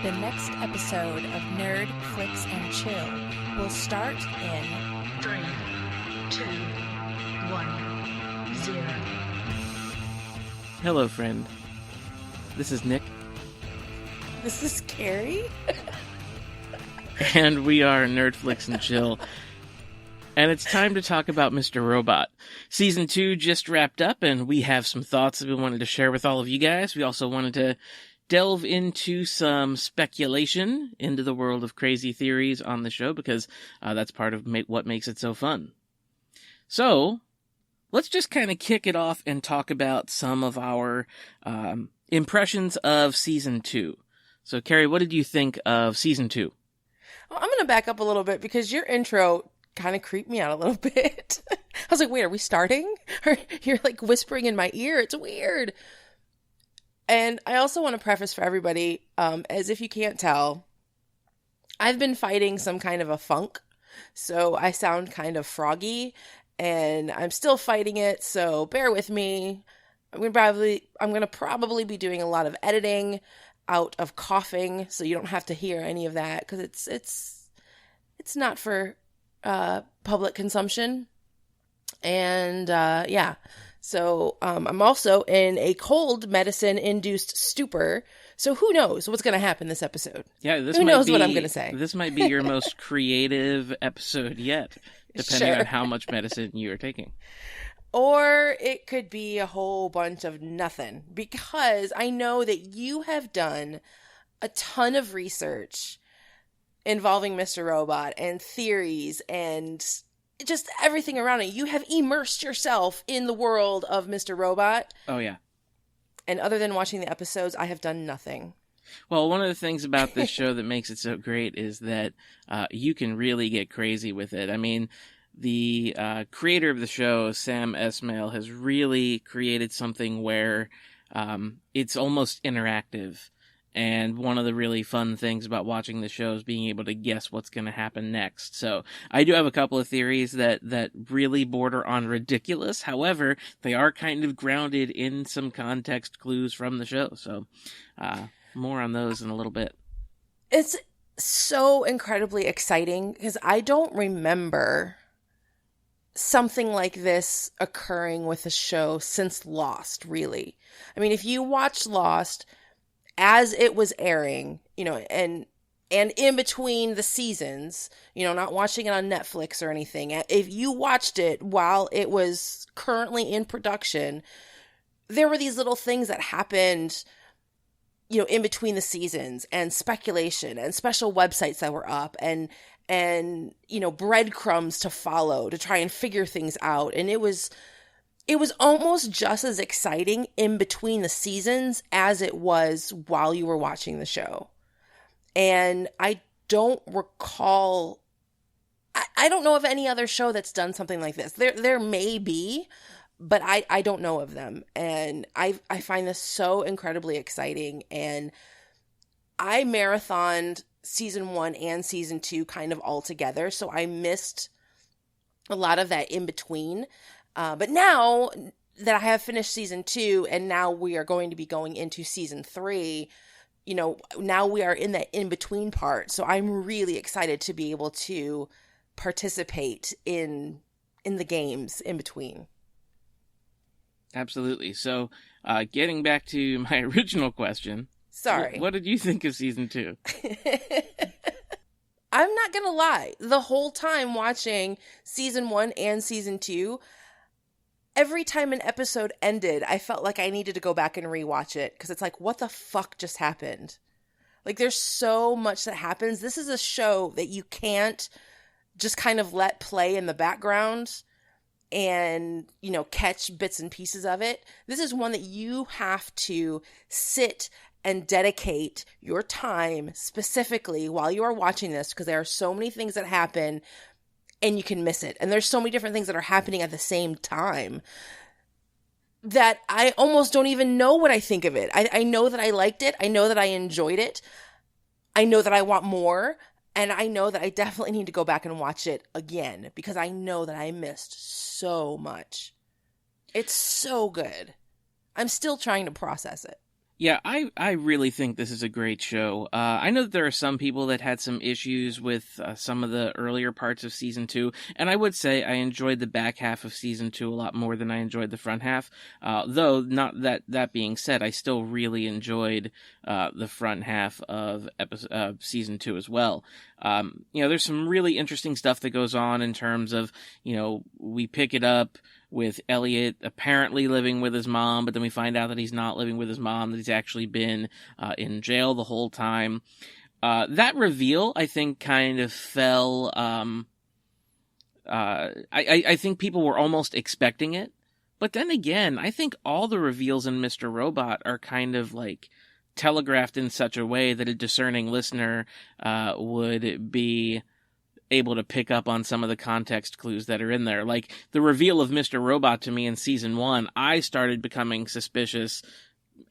The next episode of Nerd, Flicks, and Chill will start in 3, 2, 1, 0. Hello, friend. This is Nick, This is Carrie? and we are Nerd, Flicks, and Chill. And it's time to talk about Mr. Robot. Season 2 just wrapped up, and we have some thoughts that we wanted to share with all of you guys. We also wanted to delve into some speculation into the world of crazy theories on the show, because that's part of what makes it so fun. So, let's just kind of kick it off and talk about some of our impressions of Season 2. So, Carrie, what did you think of Season 2? Well, I'm going to back up a little bit because your intro kind of creeped me out a little bit. I was like, wait, are we starting? Or you're like whispering in my ear. It's weird. And I also want to preface for everybody, as if you can't tell, I've been fighting some kind of a funk. So I sound kind of froggy and I'm still fighting it. So bear with me. I'm going to probably be doing a lot of editing out of coughing. So you don't have to hear any of that because it's not for public consumption. And yeah, so I'm also in a cold medicine induced stupor. So who knows what's going to happen this episode? Yeah, who knows what I'm going to say? This might be your most creative episode yet, depending on how much medicine you are taking. Or it could be a whole bunch of nothing, because I know that you have done a ton of research involving Mr. Robot and theories and just everything around it. You have immersed yourself in the world of Mr. Robot. Oh, yeah. And other than watching the episodes, I have done nothing. Well, one of the things about this show that makes it so great is that you can really get crazy with it. I mean, the creator of the show, Sam Esmail, has really created something where it's almost interactive. And one of the really fun things about watching the show is being able to guess what's going to happen next. So I do have a couple of theories that really border on ridiculous. However, they are kind of grounded in some context clues from the show. So more on those in a little bit. It's so incredibly exciting because I don't remember something like this occurring with a show since Lost, really. I mean, if you watch Lost as it was airing, you know, and in between the seasons, you know, not watching it on Netflix or anything, if you watched it while it was currently in production, there were these little things that happened, you know, in between the seasons, and speculation and special websites that were up and you know, breadcrumbs to follow to try and figure things out. And it was almost just as exciting in between the seasons as it was while you were watching the show. And I don't recall, I don't know of any other show that's done something like this. There may be, but I don't know of them. And I find this so incredibly exciting. And I marathoned season 1 and season 2 kind of all together. So I missed a lot of that in between. But now that I have finished season 2 and now we are going to be going into season 3, you know, now we are in that in-between part. So I'm really excited to be able to participate in the games in between. Absolutely. So getting back to my original question. Sorry. What did you think of season 2? I'm not going to lie. The whole time watching season 1 and season 2, every time an episode ended, I felt like I needed to go back and rewatch it because it's like, what the fuck just happened? Like, there's so much that happens. This is a show that you can't just kind of let play in the background and, you know, catch bits and pieces of it. This is one that you have to sit and dedicate your time specifically while you are watching this, because there are so many things that happen and you can miss it. And there's so many different things that are happening at the same time that I almost don't even know what I think of it. I know that I liked it. I know that I enjoyed it. I know that I want more. And I know that I definitely need to go back and watch it again because I know that I missed so much. It's so good. I'm still trying to process it. Yeah, I really think this is a great show. I know that there are some people that had some issues with some of the earlier parts of season two, and I would say I enjoyed the back half of season two a lot more than I enjoyed the front half. Though, not that being said, I still really enjoyed the front half of season two as well. There's some really interesting stuff that goes on in terms of, we pick it up with Elliot apparently living with his mom, but then we find out that he's not living with his mom, that he's actually been in jail the whole time. That reveal, I think, kind of fell. I think people were almost expecting it. But then again, I think all the reveals in Mr. Robot are kind of like telegraphed in such a way that a discerning listener would be able to pick up on some of the context clues that are in there. Like the reveal of Mr. Robot to me in season one, I started becoming suspicious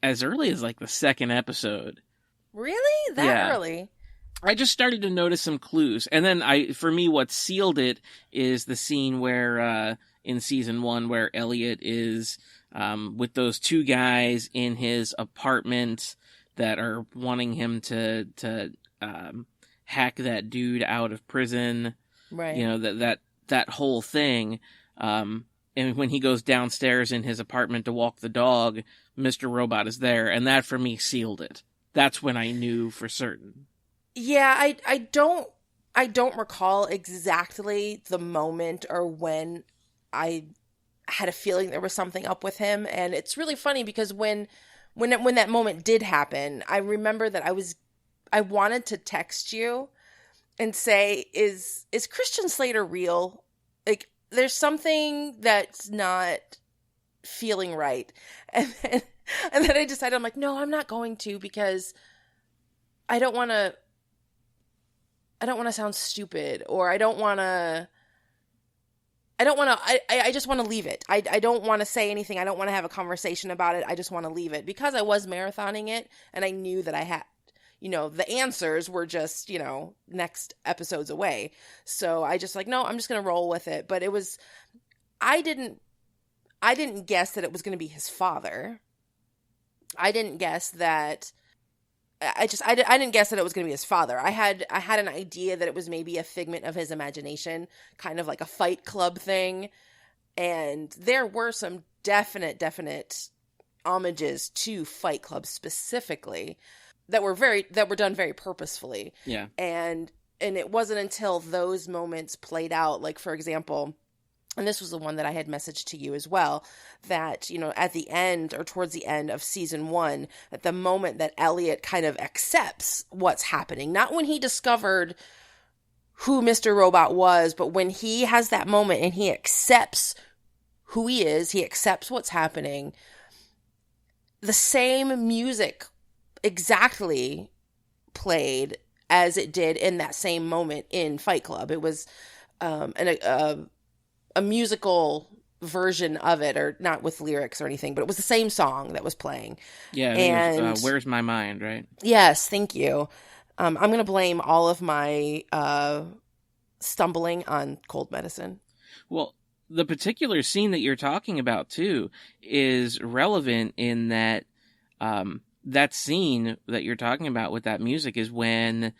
as early as like the second episode. Really? That early? I just started to notice some clues. And then for me, what sealed it is the scene where, in season one, where Elliot is, with those two guys in his apartment that are wanting him to hack that dude out of prison, right? That whole thing. And when he goes downstairs in his apartment to walk the dog, Mr. Robot is there, and that for me sealed it. That's when I knew for certain. Yeah, I don't recall exactly the moment or when I had a feeling there was something up with him, and it's really funny because when that moment did happen, I remember that I wanted to text you and say, is Christian Slater real? Like, there's something that's not feeling right. And then I decided, I'm like, no, I'm not going to, because I don't want to sound stupid, or I just want to leave it. I don't want to say anything. I don't want to have a conversation about it. I just want to leave it because I was marathoning it and I knew that I had, the answers were just, next episodes away. So I just no, I'm just going to roll with it. But I didn't guess that it was going to be his father. I didn't guess that I didn't guess that it was going to be his father. I had an idea that it was maybe a figment of his imagination, kind of like a Fight Club thing. And there were some definite homages to Fight Club specifically that were done very purposefully. Yeah. And it wasn't until those moments played out, like, for example, and this was the one that I had messaged to you as well, that, at the end or towards the end of season one, at the moment that Elliot kind of accepts what's happening, not when he discovered who Mr. Robot was, but when he has that moment and he accepts who he is, he accepts what's happening, the same music exactly played as it did in that same moment in Fight Club. It was a musical version of it, or not with lyrics or anything, but it was the same song that was playing. Yeah, and it was, Where's My Mind, right? Yes, thank you. I'm going to blame all of my stumbling on cold medicine. Well, the particular scene that you're talking about, too, is relevant in that that scene that you're talking about with that music is when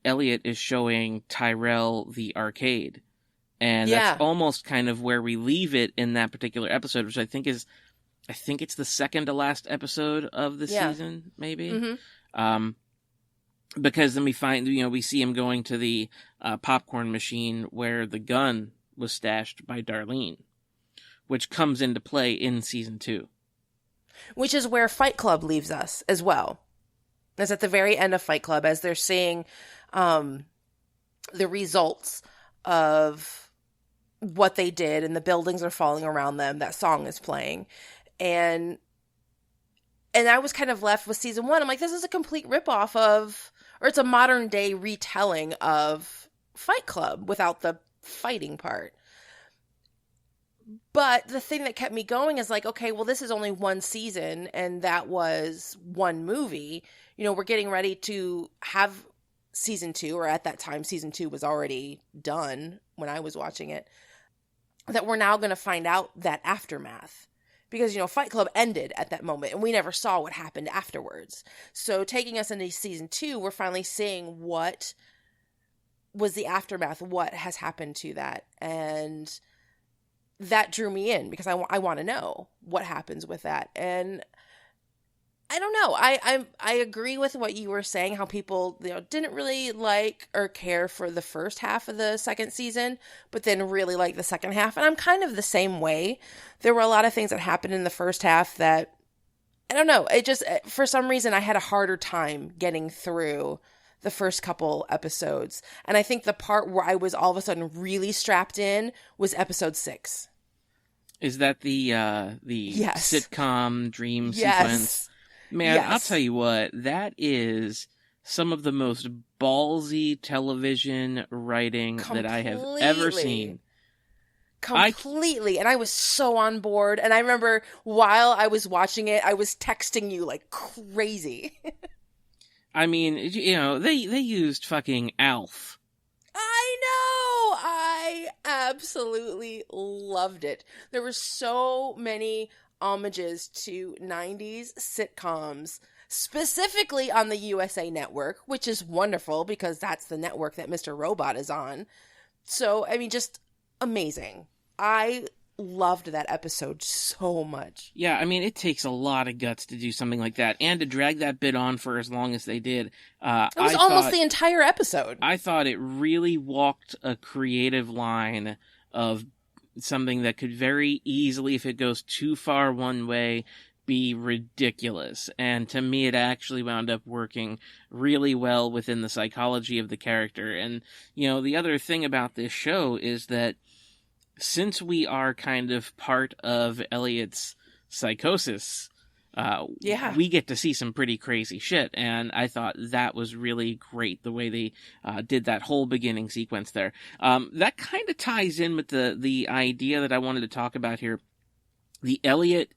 Elliot is showing Tyrell the arcade. And that's almost kind of where we leave it in that particular episode, which I think it's the second to last episode of the season, maybe. Mm-hmm. Because then we see him going to the popcorn machine where the gun was stashed by Darlene, which comes into play in season 2. Which is where Fight Club leaves us as well. It's at the very end of Fight Club as they're seeing the results of what they did and the buildings are falling around them. That song is playing. And I was kind of left with season 1. I'm like, this is a complete ripoff of, or it's a modern day retelling of Fight Club without the fighting part. But the thing that kept me going is like, okay, well, this is only one season and that was one movie. We're getting ready to have season 2, or at that time, season 2 was already done when I was watching it, that we're now going to find out that aftermath. because, Fight Club ended at that moment and we never saw what happened afterwards. So taking us into season 2, we're finally seeing what was the aftermath, what has happened to that. And that drew me in because I want to know what happens with that. And I don't know. I agree with what you were saying, how people didn't really like or care for the first half of the second season, but then really like the second half. And I'm kind of the same way. There were a lot of things that happened in the first half that, I don't know, it just, for some reason, I had a harder time getting through the first couple episodes. And I think the part where I was all of a sudden really strapped in was episode 6. Is that the Yes. sitcom dream Yes. sequence? Man, Yes. I'll tell you what, that is some of the most ballsy television writing that I have ever seen. Completely. And I was so on board. And I remember while I was watching it, I was texting you like crazy. I mean, they used fucking Alf. I know! I absolutely loved it. There were so many homages to 90s sitcoms, specifically on the USA Network, which is wonderful because that's the network that Mr. Robot is on. So, I mean, just amazing. I loved that episode so much. Yeah, I mean, it takes a lot of guts to do something like that, and to drag that bit on for as long as they did. It was almost the entire episode. I thought it really walked a creative line of something that could very easily, if it goes too far one way, be ridiculous. And to me, it actually wound up working really well within the psychology of the character. And, the other thing about this show is that since we are kind of part of Elliot's psychosis, we get to see some pretty crazy shit. And I thought that was really great, the way they did that whole beginning sequence there. That kind of ties in with the idea that I wanted to talk about here. The Elliot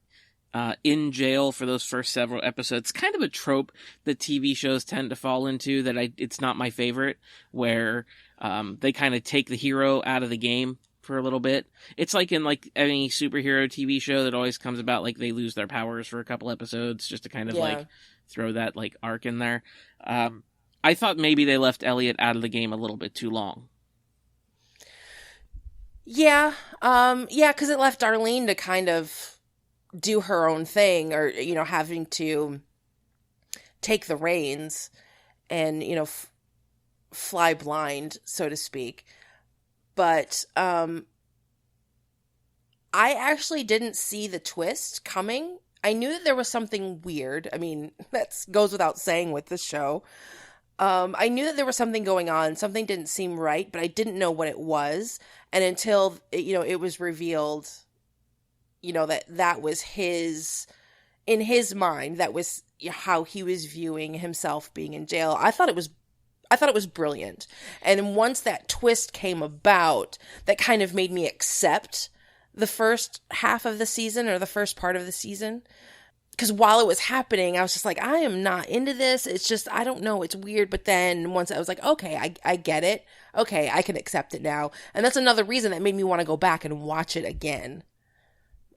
in jail for those first several episodes, kind of a trope that TV shows tend to fall into, that it's not my favorite, where they kind of take the hero out of the game for a little bit. It's like in like any superhero TV show that always comes about, like they lose their powers for a couple episodes just to kind of like throw that like arc in there. I thought maybe they left Elliot out of the game a little bit too long. Yeah. Because it left Darlene to kind of do her own thing, or, having to take the reins and, fly blind, so to speak. But I actually didn't see the twist coming. I knew that there was something weird. I mean, that goes without saying with this show. I knew that there was something going on. Something didn't seem right, but I didn't know what it was. And until, it was revealed, that was in his mind, that was how he was viewing himself being in jail. I thought it was brilliant. And once that twist came about, that kind of made me accept the first half of the season, or the first part of the season. Because while it was happening, I was just like, I am not into this. It's just, I don't know. It's weird. But then once I was like, okay, I get it. Okay, I can accept it now. And that's another reason that made me want to go back and watch it again.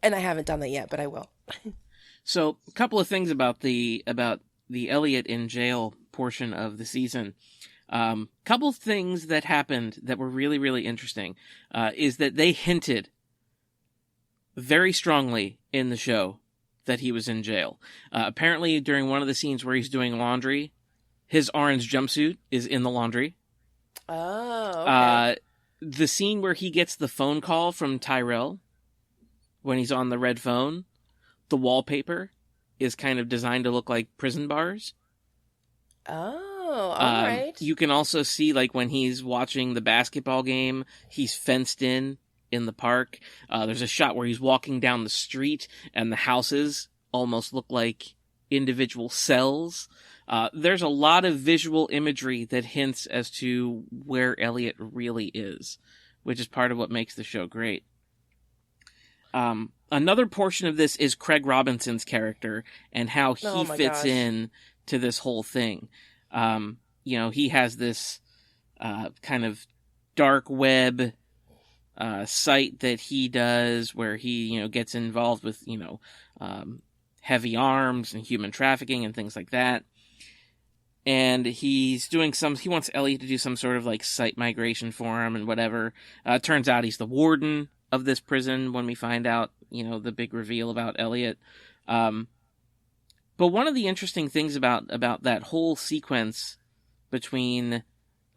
And I haven't done that yet, but I will. So, a couple of things about the Elliot in jail portion of the season. Couple things that happened that were really, really interesting, is that they hinted very strongly in the show that he was in jail. Apparently, during one of the scenes where he's doing laundry, his orange jumpsuit is in the laundry. Oh, okay. The scene where he gets the phone call from Tyrell, when he's on the red phone, the wallpaper is kind of designed to look like prison bars. Oh, all right. You can also see, like, when he's watching the basketball game, he's fenced in the park. There's a shot where he's walking down the street, and the houses almost look like individual cells. There's a lot of visual imagery that hints as to where Elliot really is, which is part of what makes the show great. Another portion of this is Craig Robinson's character and how he fits in to this whole thing. He has this kind of dark web site that he does where he, gets involved with, heavy arms and human trafficking and things like that. And he wants Elliot to do some sort of like site migration for him and whatever. Turns out he's the warden of this prison when we find out, the big reveal about Elliot. But one of the interesting things about that whole sequence between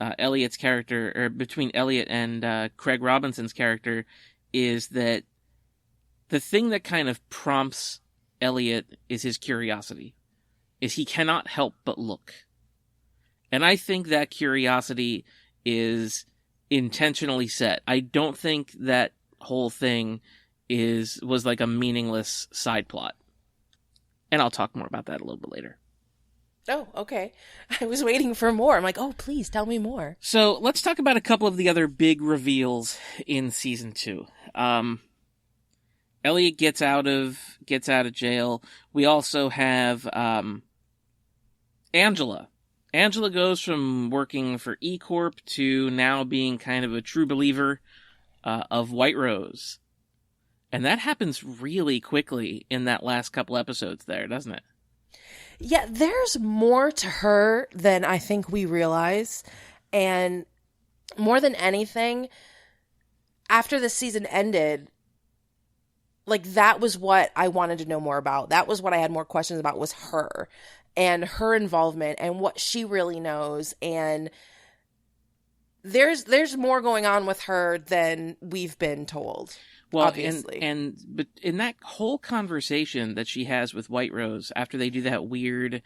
Elliot's character, or between Elliot and Craig Robinson's character, is that the thing that kind of prompts Elliot is his curiosity, is he cannot help but look. And I think that curiosity is intentionally set. I don't think that whole thing was like a meaningless side plot. And I'll talk more about that a little bit later. Oh, okay. I was waiting for more. I'm like, oh, please tell me more. So let's talk about a couple of the other big reveals in season 2. Elliot gets out of jail. We also have Angela. Angela goes from working for E Corp to now being kind of a true believer of White Rose. And that happens really quickly in that last couple episodes there, doesn't it? Yeah, there's more to her than I think we realize. And more than anything, after the season ended, like, that was what I wanted to know more about. That was what I had more questions about, was her and her involvement and what she really knows. And there's more going on with her than we've been told. Well, obviously. but in that whole conversation that she has with White Rose after they do that weird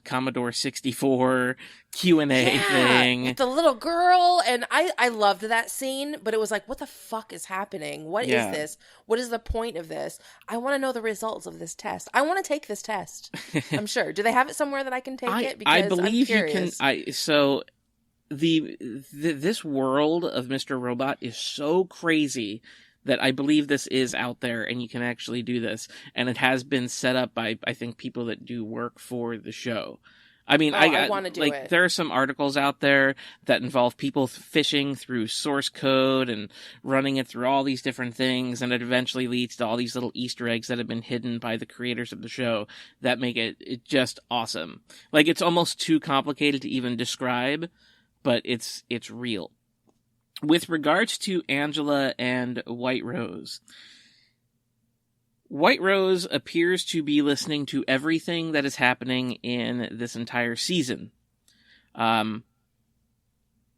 Commodore 64 Q&A thing with the little girl, and I loved that scene, but it was like, what the fuck is happening? What is this? What is the point of this? I want to know the results of this test. I want to take this test. I'm sure. Do they have it somewhere that I can take it? Because I believe I'm you can. So this world of Mr. Robot is so crazy that I believe this is out there and you can actually do this. And it has been set up by, I think, people that do work for the show. I mean, I want to do it. There are some articles out there that involve people fishing through source code and running it through all these different things, and it eventually leads to all these little Easter eggs that have been hidden by the creators of the show that make it just awesome. Like, it's almost too complicated to even describe, but it's real. With regards to Angela and White Rose, White Rose appears to be listening to everything that is happening in this entire season.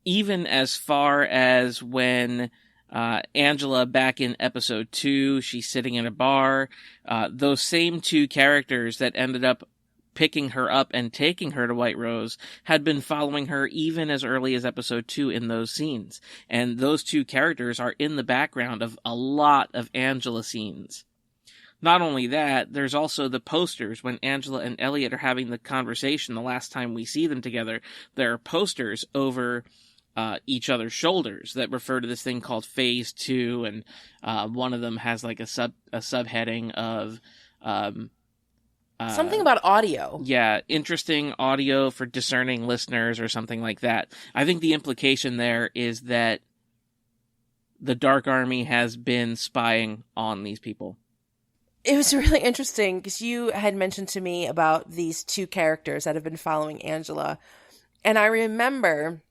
Even as far as when Angela, back in episode 2, she's sitting in a bar. Those same two characters that ended up picking her up and taking her to White Rose had been following her even as early as episode 2 in those scenes. And those two characters are in the background of a lot of Angela scenes. Not only that, there's also the posters when Angela and Elliot are having the conversation the last time we see them together. There are posters over each other's shoulders that refer to this thing called Phase 2, and one of them has like a subheading of something about audio. Yeah, interesting audio for discerning listeners or something like that. I think the implication there is that the Dark Army has been spying on these people. It was really interesting because you had mentioned to me about these two characters that have been following Angela. And I remember,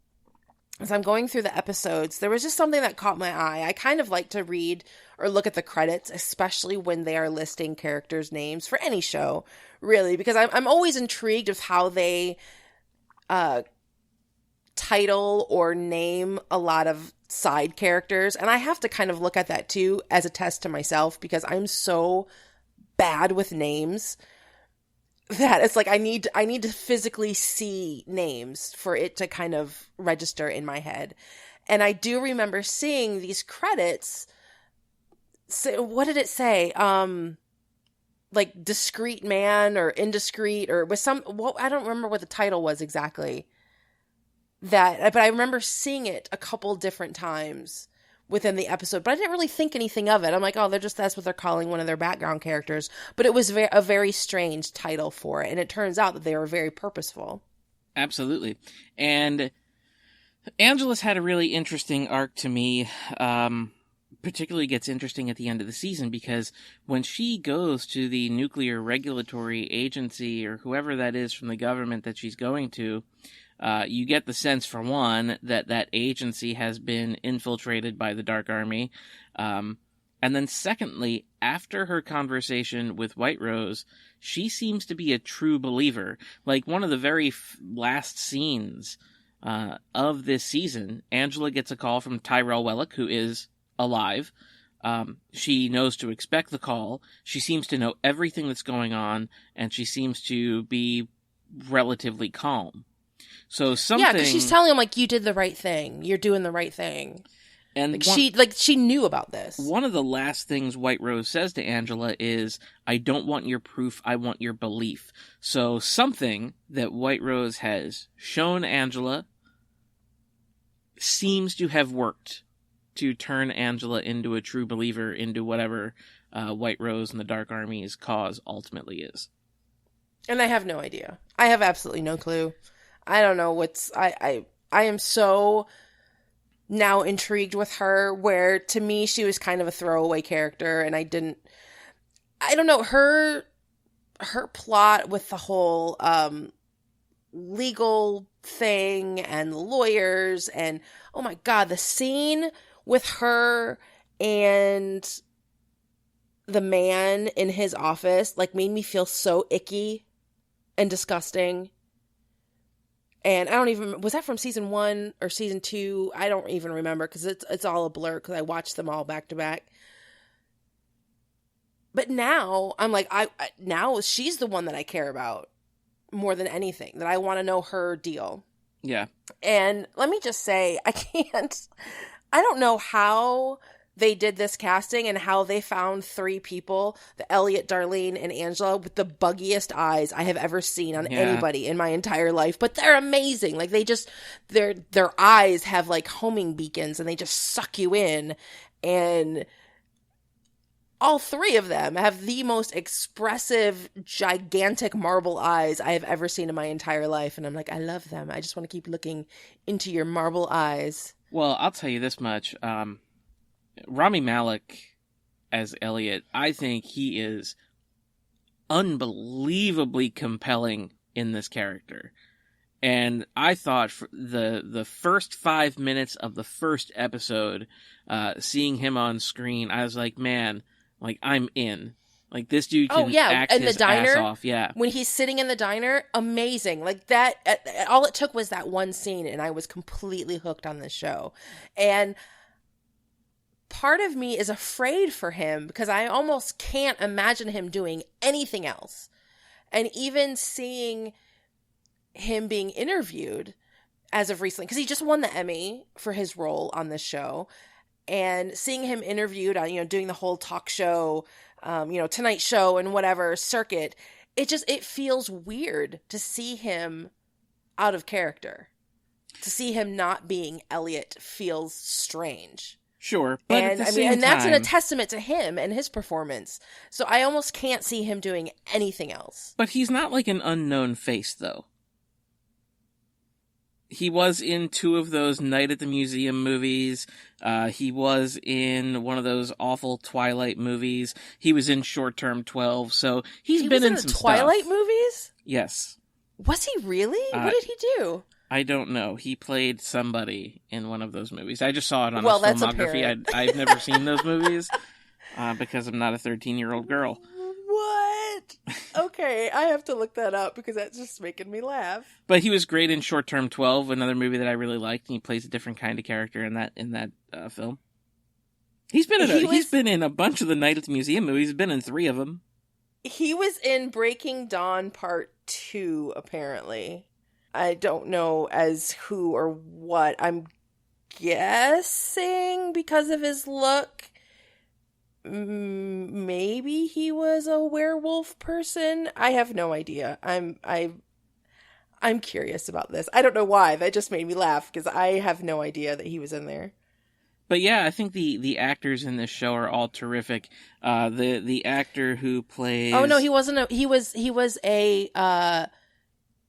as I'm going through the episodes, there was just something that caught my eye. I kind of like to read or look at the credits, especially when they are listing characters' names for any show, really, because I'm always intrigued of how they title or name a lot of side characters. And I have to kind of look at that too as a test to myself, because I'm so bad with names that it's like I need to physically see names for it to kind of register in my head. And I do remember seeing these credits. So what did it say? Like discreet man or indiscreet, or was I don't remember what the title was exactly. But I remember seeing it a couple different times within the episode, but I didn't really think anything of it. I'm like, oh, that's what they're calling one of their background characters. But it was a very strange title for it, and it turns out that they were very purposeful. Absolutely. And Angela's had a really interesting arc to me. particularly gets interesting at the end of the season, because when she goes to the Nuclear Regulatory Agency, or whoever that is from the government that she's going to, you get the sense, for one, that that agency has been infiltrated by the Dark Army. And then secondly, after her conversation with White Rose, she seems to be a true believer. Like, one of the very last scenes of this season, Angela gets a call from Tyrell Wellick, who is alive. She knows to expect the call. She seems to know everything that's going on, and she seems to be relatively calm. So something... Yeah, because she's telling him, like, you did the right thing. You're doing the right thing. And she knew about this. One of the last things White Rose says to Angela is, I don't want your proof, I want your belief. So something that White Rose has shown Angela seems to have worked to turn Angela into a true believer, into whatever White Rose and the Dark Army's cause ultimately is. And I have no idea. I have absolutely no clue. I don't know what's... I am so now intrigued with her, where to me she was kind of a throwaway character, and I don't know, her plot with the whole legal thing and lawyers, and oh my god, the scene with her and the man in his office, like, made me feel so icky and disgusting. And I don't even... Was that from season 1 or season 2? I don't even remember, because it's all a blur, because I watched them all back to back. But now, I'm like, now she's the one that I care about more than anything, that I want to know her deal. Yeah. And let me just say, I don't know how they did this casting and how they found 3 people, the Elliot, Darlene, and Angela, with the buggiest eyes I have ever seen on anybody in my entire life. But they're amazing. Like, they just, their eyes have like homing beacons, and they just suck you in. And all 3 of them have the most expressive, gigantic marble eyes I have ever seen in my entire life. And I'm like, I love them. I just want to keep looking into your marble eyes. Well, I'll tell you this much. Rami Malek as Elliot, I think he is unbelievably compelling in this character. And I thought for the first 5 minutes of the first episode, seeing him on screen, I was like, man, like, I'm in. Like, this dude can act and his the diner, ass off. Yeah. When he's sitting in the diner, amazing. Like, that, all it took was that one scene, and I was completely hooked on this show. And part of me is afraid for him, because I almost can't imagine him doing anything else. And even seeing him being interviewed as of recently, because he just won the Emmy for his role on this show, and seeing him interviewed on, doing the whole talk show, Tonight Show and whatever circuit, it feels weird to see him out of character. To see him not being Elliot feels strange. Sure, but and that's a testament to him and his performance. So I almost can't see him doing anything else. But he's not like an unknown face, though. He was in 2 of those Night at the Museum movies. He was in one of those awful Twilight movies. He was in Short Term 12. So he been in some Twilight stuff. movies? Yes. Was he really? What did he do? I don't know. He played somebody in one of those movies. I just saw it on his filmography. I've never seen those movies because I'm not a 13-year-old girl. What? Okay, I have to look that up, because that's just making me laugh. But he was great in Short Term 12, another movie that I really liked, and he plays a different kind of character in that film. He's been in a bunch of the Night at the Museum movies. He's been in 3 of them. He was in Breaking Dawn Part 2, apparently. I don't know as who or what. I'm guessing because of his look, maybe he was a werewolf person. I have no idea. I'm curious about this. I don't know why. That just made me laugh, because I have no idea that he was in there. But yeah, I think the actors in this show are all terrific. The actor who plays... Oh no, he wasn't.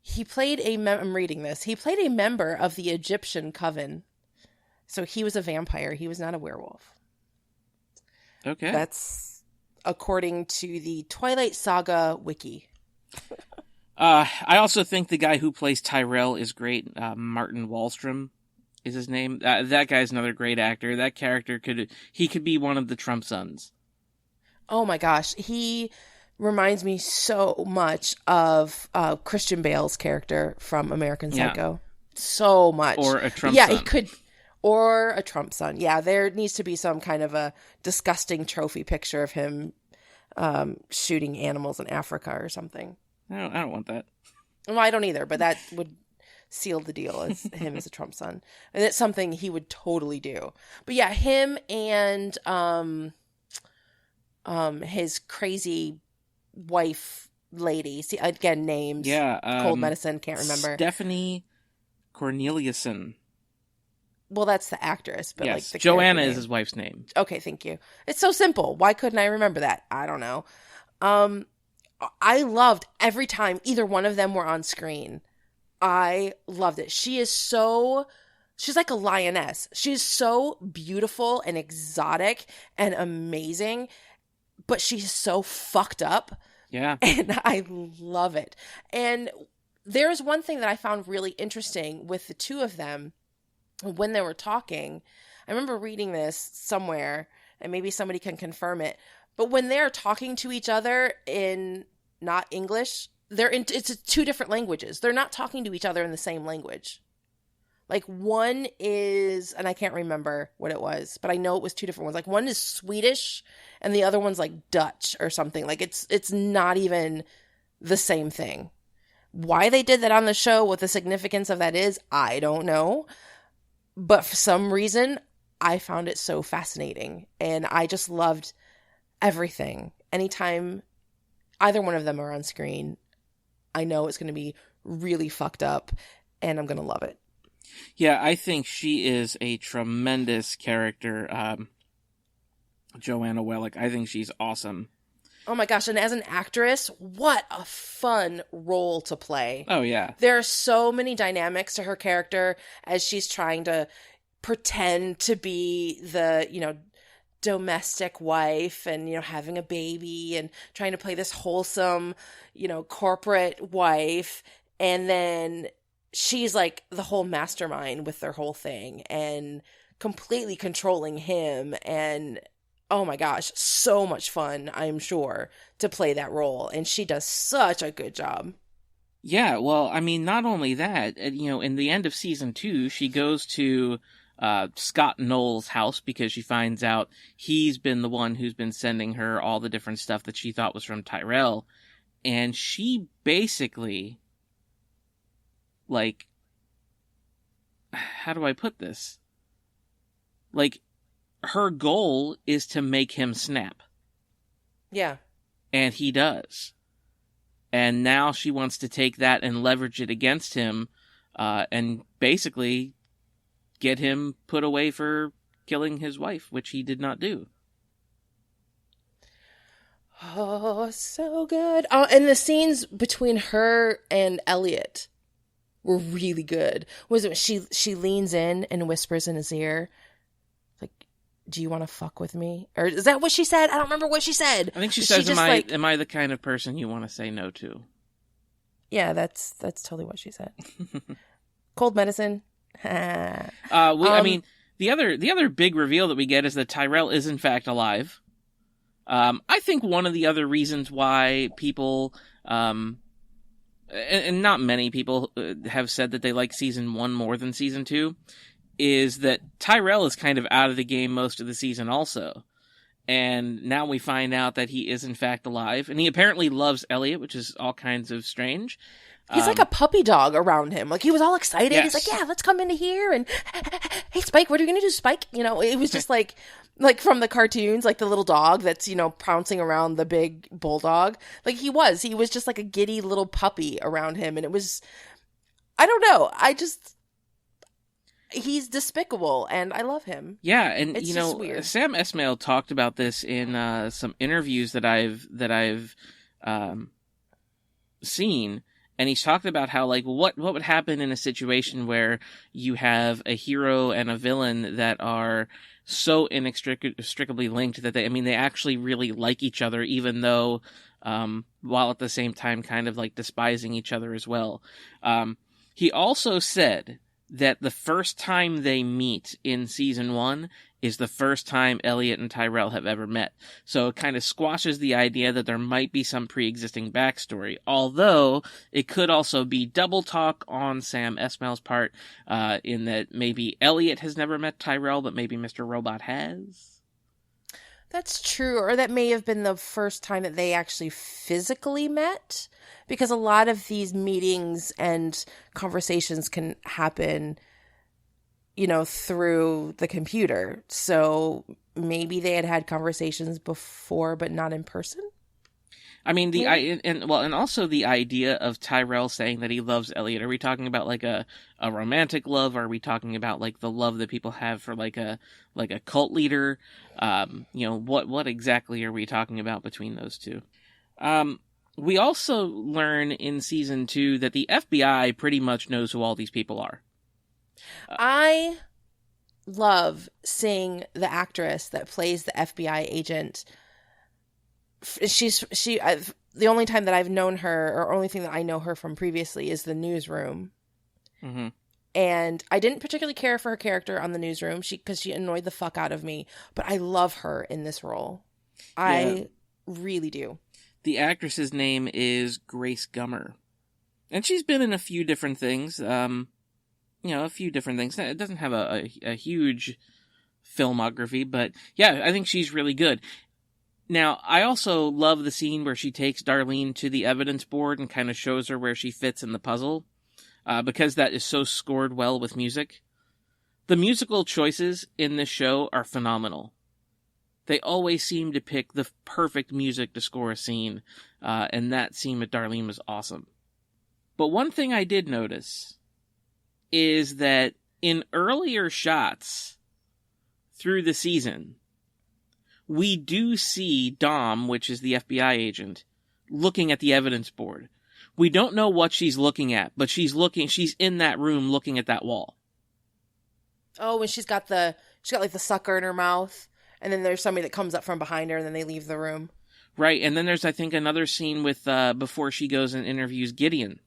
He played I'm reading this. He played a member of the Egyptian coven. So he was a vampire. He was not a werewolf. Okay. That's according to the Twilight Saga wiki. I also think the guy who plays Tyrell is great. Martin Wallstrom is his name. That guy's another great actor. That character could be one of the Trump sons. Oh my gosh, he reminds me so much of Christian Bale's character from American Yeah. Psycho. So much. Or a But Trump yeah, son. he could, or a Trump son. Yeah, there needs to be some kind of a disgusting trophy picture of him shooting animals in Africa or something. I don't want that. Well, I don't either, but that would seal the deal as him as a Trump son. And it's something he would totally do. But yeah, him and his crazy wife lady. See, again, names. Yeah. Cold medicine, can't remember. Stephanie Corneliuson. Well, that's the actress, but yes, like the Joanna name. is his wife's name. Okay, thank you. It's so simple. Why couldn't I remember that? I don't know. I loved every time either one of them were on screen. I loved it. She's like a lioness. She's so beautiful and exotic and amazing, but she's so fucked up. Yeah. And I love it. And there's one thing that I found really interesting with the two of them when they were talking. I remember reading this somewhere, and maybe somebody can confirm it. But when they're talking to each other in not English, it's two different languages. They're not talking to each other in the same language. Like one is, and I can't remember what it was, but I know it was two different ones. Like one is Swedish and the other one's like Dutch or something. Like it's not even the same thing. Why they did that on the show, what the significance of that is, I don't know. But for some reason, I found it so fascinating. And I just loved everything. Anytime either one of them are on screen, I know it's going to be really fucked up and I'm going to love it. Yeah, I think she is a tremendous character, Joanna Wellick. I think she's awesome. Oh my gosh, and as an actress, what a fun role to play. Oh, yeah. There are so many dynamics to her character as she's trying to pretend to be the, domestic wife and, having a baby and trying to play this wholesome, corporate wife. And then she's like the whole mastermind with their whole thing and completely controlling him. And oh my gosh, so much fun, I'm sure, to play that role. And she does such a good job. Yeah, well, I mean, not only that, in the end of season 2, she goes to Scott Knowles' house because she finds out he's been the one who's been sending her all the different stuff that she thought was from Tyrell. And she basically, like, how do I put this? Like, her goal is to make him snap. Yeah. And he does. And now she wants to take that and leverage it against him, and basically get him put away for killing his wife, which he did not do. Oh, so good. Oh, and the scenes between her and Elliot were really good. Was it she leans in and whispers in his ear, like, "Do you want to fuck with me?" Or is that what she said? I don't remember what she said. I think she says, "Am I the kind of person you want to say no to?" Yeah, that's totally what she said. Cold medicine. I mean, the other big reveal that we get is that Tyrell is in fact alive. I think one of the other reasons why people, and not many people have said that they like season 1 more than season 2, is that Tyrell is kind of out of the game most of the season also. And now we find out that he is in fact alive, and he apparently loves Elliot, which is all kinds of strange. He's like a puppy dog around him. Like, he was all excited. Yes. He's like, yeah, let's come into here. And, hey, Spike, what are you going to do, Spike? It was just like from the cartoons, like the little dog that's, pouncing around the big bulldog. Like, he was just like a giddy little puppy around him. And it was, I don't know. He's despicable and I love him. Yeah. And, it's just weird. Sam Esmail talked about this in some interviews that I've seen. And he's talked about how, like, what would happen in a situation where you have a hero and a villain that are so inextricably linked that they actually really like each other, even though, while at the same time kind of like despising each other as well. He also said that the first time they meet in season 1 is the first time Elliot and Tyrell have ever met. So it kind of squashes the idea that there might be some pre-existing backstory, although it could also be double talk on Sam Esmail's part, in that maybe Elliot has never met Tyrell, but maybe Mr. Robot has. That's true, or that may have been the first time that they actually physically met, because a lot of these meetings and conversations can happen, through the computer. So maybe they had conversations before, but not in person. I mean, and also the idea of Tyrell saying that he loves Elliot. Are we talking about like a romantic love? Or are we talking about like the love that people have for like a cult leader? What exactly are we talking about between those two? We also learn in season 2 that the FBI pretty much knows who all these people are. I love seeing the actress that plays the FBI agent. The only time that I've known her, or only thing that I know her from previously, is the Newsroom. Mm-hmm. And I didn't particularly care for her character on the Newsroom, because she annoyed the fuck out of me. But I love her in this role. I really do. The actress's name is Grace Gummer, and she's been in a few different things. A few different things. It doesn't have a huge filmography, but yeah, I think she's really good. Now, I also love the scene where she takes Darlene to the evidence board and kind of shows her where she fits in the puzzle, because that is so scored well with music. The musical choices in this show are phenomenal. They always seem to pick the perfect music to score a scene, and that scene with Darlene was awesome. But one thing I did notice is that in earlier shots through the season, we do see Dom, which is the FBI agent, looking at the evidence board. We don't know what she's looking at, but she's in that room looking at that wall. Oh, and she's got like the sucker in her mouth, and then there's somebody that comes up from behind her, and then they leave the room. Right, and then there's, I think, another scene with, before she goes and interviews Gideon.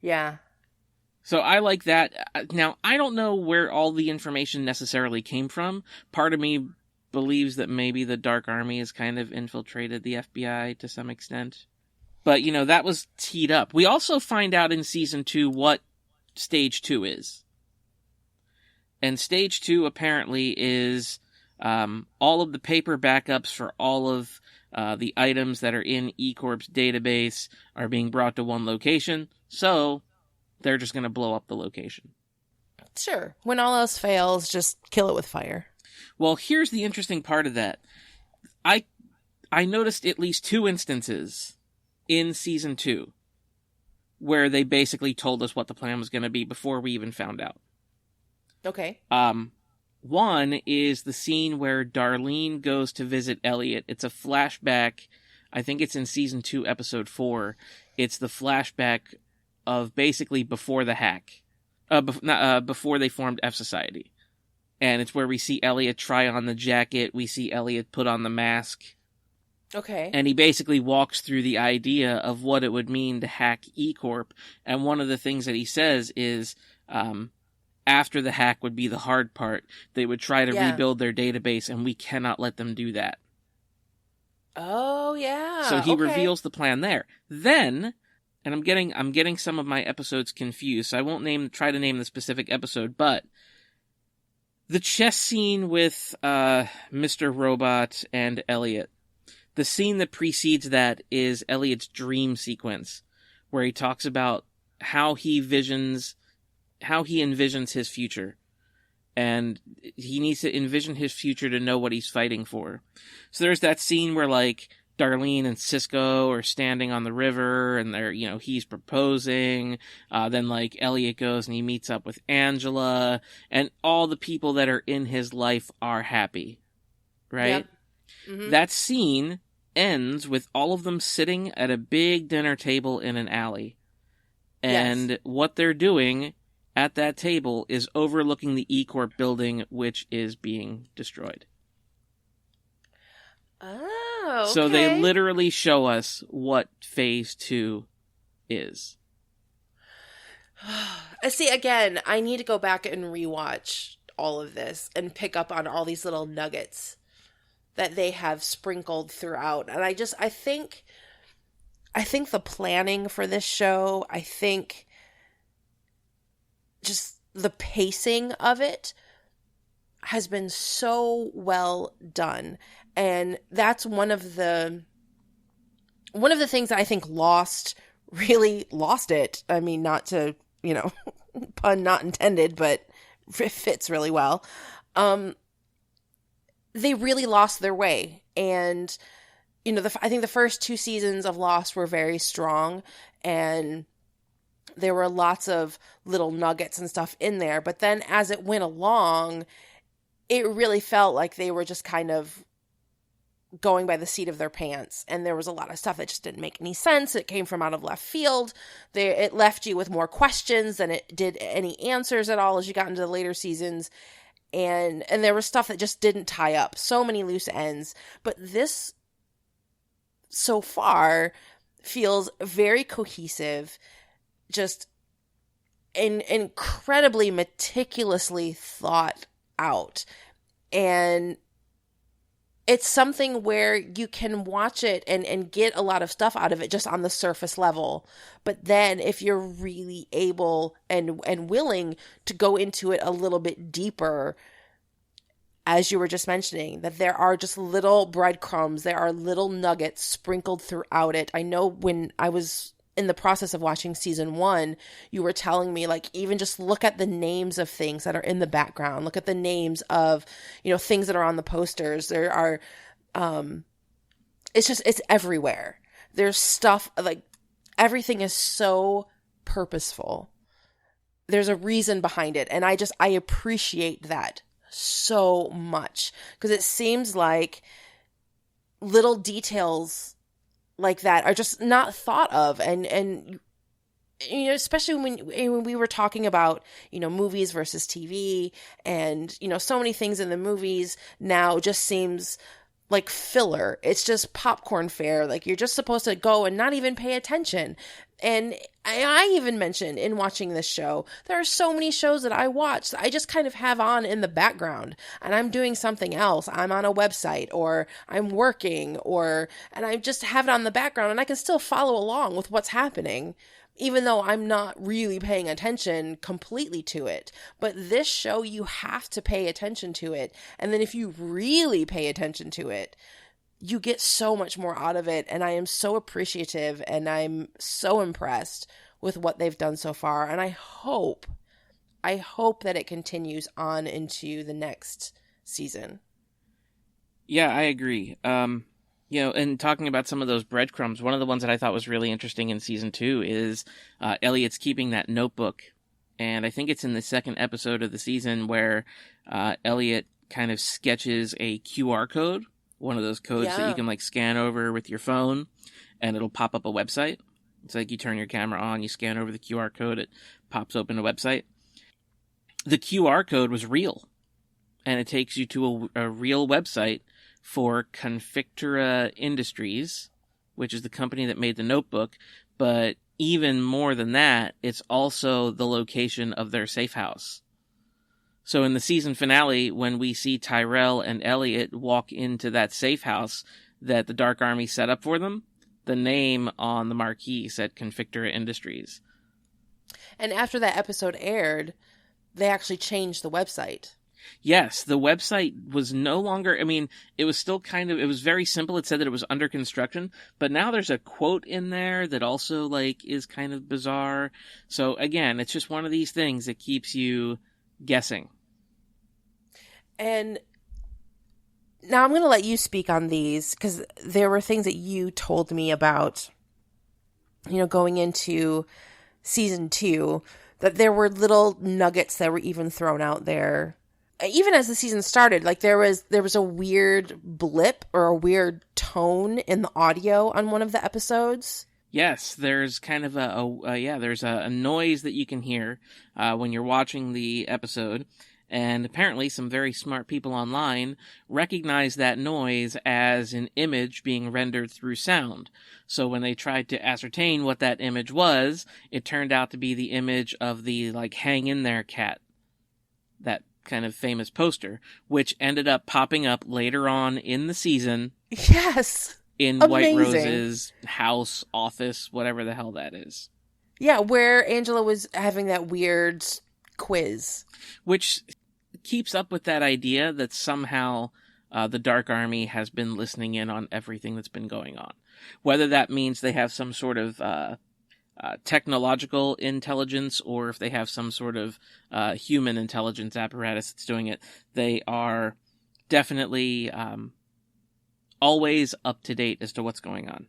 Yeah. So I like that. Now, I don't know where all the information necessarily came from. Part of me believes that maybe the Dark Army has kind of infiltrated the FBI to some extent. But, that was teed up. We also find out in season 2 what stage 2 is. And stage 2 apparently is all of the paper backups for all of the items that are in E-Corp's database are being brought to one location. So they're just going to blow up the location. Sure. When all else fails, just kill it with fire. Well, here's the interesting part of that. I noticed at least 2 instances in season 2 where they basically told us what the plan was going to be before we even found out. Okay. One is the scene where Darlene goes to visit Elliot. It's a flashback. I think it's in season 2, episode 4. It's the flashback of basically before the hack. Before they formed F Society. And it's where we see Elliot try on the jacket. We see Elliot put on the mask. Okay. And he basically walks through the idea of what it would mean to hack E-Corp. And one of the things that he says is, after the hack would be the hard part. They would try to rebuild their database, and we cannot let them do that. Oh, yeah. So he reveals the plan there. Then, and I'm getting some of my episodes confused, so I won't try to name the specific episode, but the chess scene with Mr. Robot and Elliot. The scene that precedes that is Elliot's dream sequence, where he talks about how he envisions his future. And he needs to envision his future to know what he's fighting for. So there's that scene where, like, Darlene and Cisco are standing on the river, and they're, he's proposing. Then, like, Elliot goes and he meets up with Angela, and all the people that are in his life are happy. Right? Yep. Mm-hmm. That scene ends with all of them sitting at a big dinner table in an alley. And what they're doing at that table is overlooking the E-Corp building, which is being destroyed. Oh, So they okay. literally show us what Phase 2 is. See, again, I need to go back and rewatch all of this and pick up on all these little nuggets that they have sprinkled throughout. And I think the planning for this show, I think just the pacing of it has been so well done. And that's one of the things that I think really lost it. I mean, not to, pun not intended, but it fits really well. They really lost their way. And, I think the first 2 seasons of Lost were very strong, and there were lots of little nuggets and stuff in there. But then as it went along, it really felt like they were just kind of going by the seat of their pants. And there was a lot of stuff that just didn't make any sense. It came from out of left field. It left you with more questions than it did any answers at all as you got into the later seasons. And there was stuff that just didn't tie up. So many loose ends. But this, so far, feels very cohesive, just incredibly meticulously thought out. And it's something where you can watch it and get a lot of stuff out of it just on the surface level. But then if you're really able and willing to go into it a little bit deeper, as you were just mentioning, that there are just little breadcrumbs, there are little nuggets sprinkled throughout it. I know when I was in the process of watching season 1, you were telling me, like, even just look at the names of things that are in the background. Look at the names of, things that are on the posters. There are, it's everywhere. There's stuff, like, everything is so purposeful. There's a reason behind it. And I appreciate that so much, because it seems like little details like that are just not thought of. And especially when we were talking about, movies versus TV, and, so many things in the movies now just seems like filler. It's just popcorn fare. Like, you're just supposed to go and not even pay attention. And I even mentioned in watching this show, there are so many shows that I watch that I just kind of have on in the background, and I'm doing something else. I'm on a website, or I'm working, and I just have it on the background, and I can still follow along with what's happening, even though I'm not really paying attention completely to it. But this show, you have to pay attention to it. And then if you really pay attention to it, you get so much more out of it. And I am so appreciative, and I'm so impressed with what they've done so far. And I hope that it continues on into the next season. Yeah, I agree. And talking about some of those breadcrumbs, one of the ones that I thought was really interesting in season 2 is Elliot's keeping that notebook. And I think it's in the second episode of the season where Elliot kind of sketches a QR code, one of those codes that you can scan over with your phone, and it'll pop up a website. It's like you turn your camera on, you scan over the QR code, it pops open a website. The QR code was real, and it takes you to a real website for Confictura Industries, which is the company that made the notebook. But even more than that, it's also the location of their safe house. So in the season finale, when we see Tyrell and Elliot walk into that safe house that the Dark Army set up for them, the name on the marquee said Confictura Industries. And after that episode aired, they actually changed the website. Yes, the website was no longer, it was still it was very simple. It said that it was under construction, but now there's a quote in there that also, is kind of bizarre. So again, it's just one of these things that keeps you guessing. And now I'm going to let you speak on these, because there were things that you told me about, going into season 2, that there were little nuggets that were even thrown out there. Even as the season started, there was a weird blip or a weird tone in the audio on one of the episodes. Yes, there's kind of there's a noise that you can hear when you're watching the episode, and apparently some very smart people online recognize that noise as an image being rendered through sound. So when they tried to ascertain what that image was, it turned out to be the image of the like "Hang in There" cat, that kind of famous poster, which ended up popping up later on in the season Yes. in White Amazing. Rose's house, office, whatever the hell that is. Yeah, where Angela was having that weird quiz. Which keeps up with that idea that somehow the Dark Army has been listening in on everything that's been going on. Whether that means they have some sort of technological intelligence or if they have some sort of human intelligence apparatus that's doing it, they are definitely always up to date as to what's going on.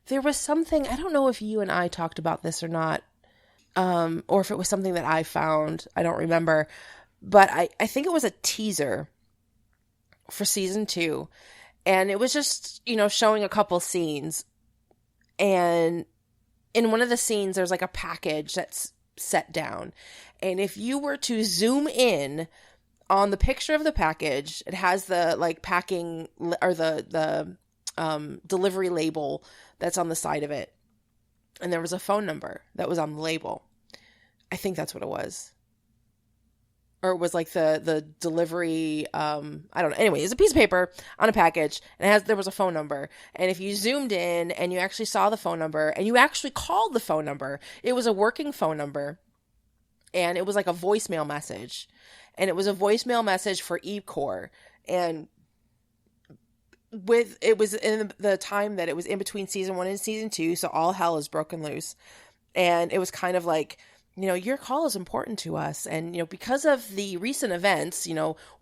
There was something, I don't know if you and I talked about this or not, or if it was something that I found. I don't remember. But I think it was a teaser for season 2. And it was just, showing a couple scenes. And in one of the scenes, there's like a package that's set down. And if you were to zoom in on the picture of the package, it has the like packing or the delivery label that's on the side of it. And there was a phone number that was on the label. I think that's what it was. Or it was like the delivery, I don't know. Anyway, it's a piece of paper on a package, and there was a phone number. And if you zoomed in and you actually saw the phone number, and you actually called the phone number, it was a working phone number, and it was like a voicemail message. And it was a voicemail message for eCore. And it was in the time that it was in between season 1 and season 2, so all hell is broken loose. And it was kind of like, your call is important to us. And, because of the recent events,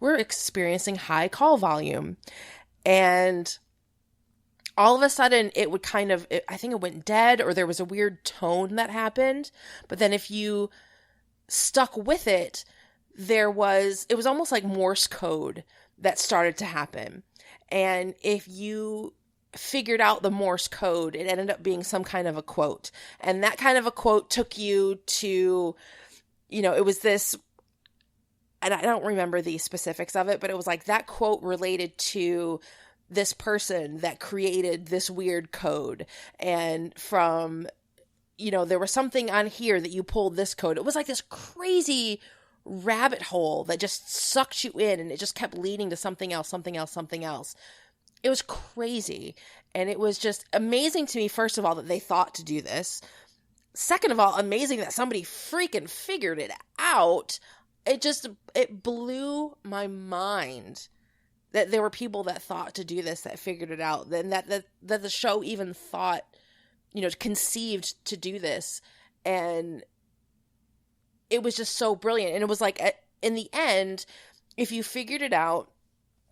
we're experiencing high call volume. And all of a sudden it would I think it went dead, or there was a weird tone that happened. But then if you stuck with it, it was almost like Morse code that started to happen. And if you figured out the Morse code, it ended up being some kind of a quote. And that kind of a quote took you to, it was this, and I don't remember the specifics of it, but it was like that quote related to this person that created this weird code. And from, there was something on here that you pulled this code. It was like this crazy rabbit hole that just sucked you in, and it just kept leading to something else, something else, something else. It was crazy. And it was just amazing to me, first of all, that they thought to do this. Second of all, amazing that somebody freaking figured it out. It blew my mind that there were people that thought to do this, that figured it out. And that the show even thought, conceived to do this. And it was just so brilliant. And it was like, in the end, if you figured it out,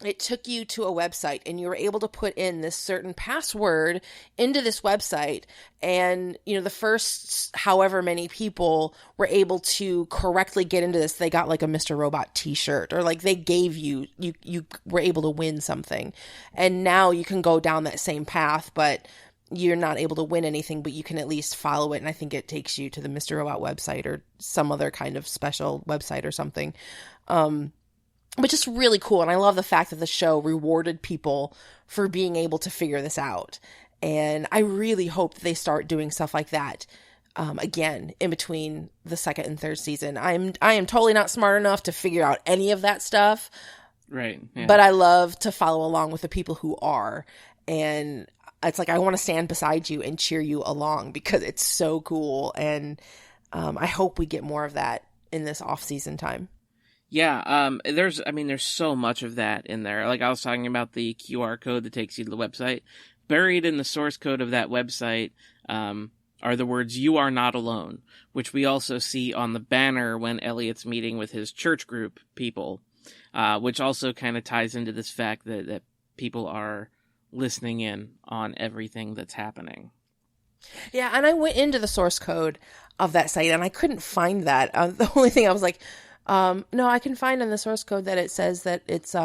it took you to a website, and you were able to put in this certain password into this website. And, the first however many people were able to correctly get into this, they got like a Mr. Robot t-shirt, or like they gave you were able to win something. And now you can go down that same path, but you're not able to win anything, but you can at least follow it. And I think it takes you to the Mr. Robot website or some other kind of special website or something. But just really cool. And I love the fact that the show rewarded people for being able to figure this out. And I really hope that they start doing stuff like that again in between the second and third season. I am totally not smart enough to figure out any of that stuff. Right. Yeah. But I love to follow along with the people who are. And it's like I want to stand beside you and cheer you along because it's so cool. And I hope we get more of that in this off-season time. Yeah, there's so much of that in there. Like I was talking about the QR code that takes you to the website. Buried in the source code of that website are the words "You are not alone," which we also see on the banner when Elliot's meeting with his church group people, which also kind of ties into this fact that people are listening in on everything that's happening. Yeah, and I went into the source code of that site, and I couldn't find that. The only thing I was like... no, I can find in the source code that it says that it's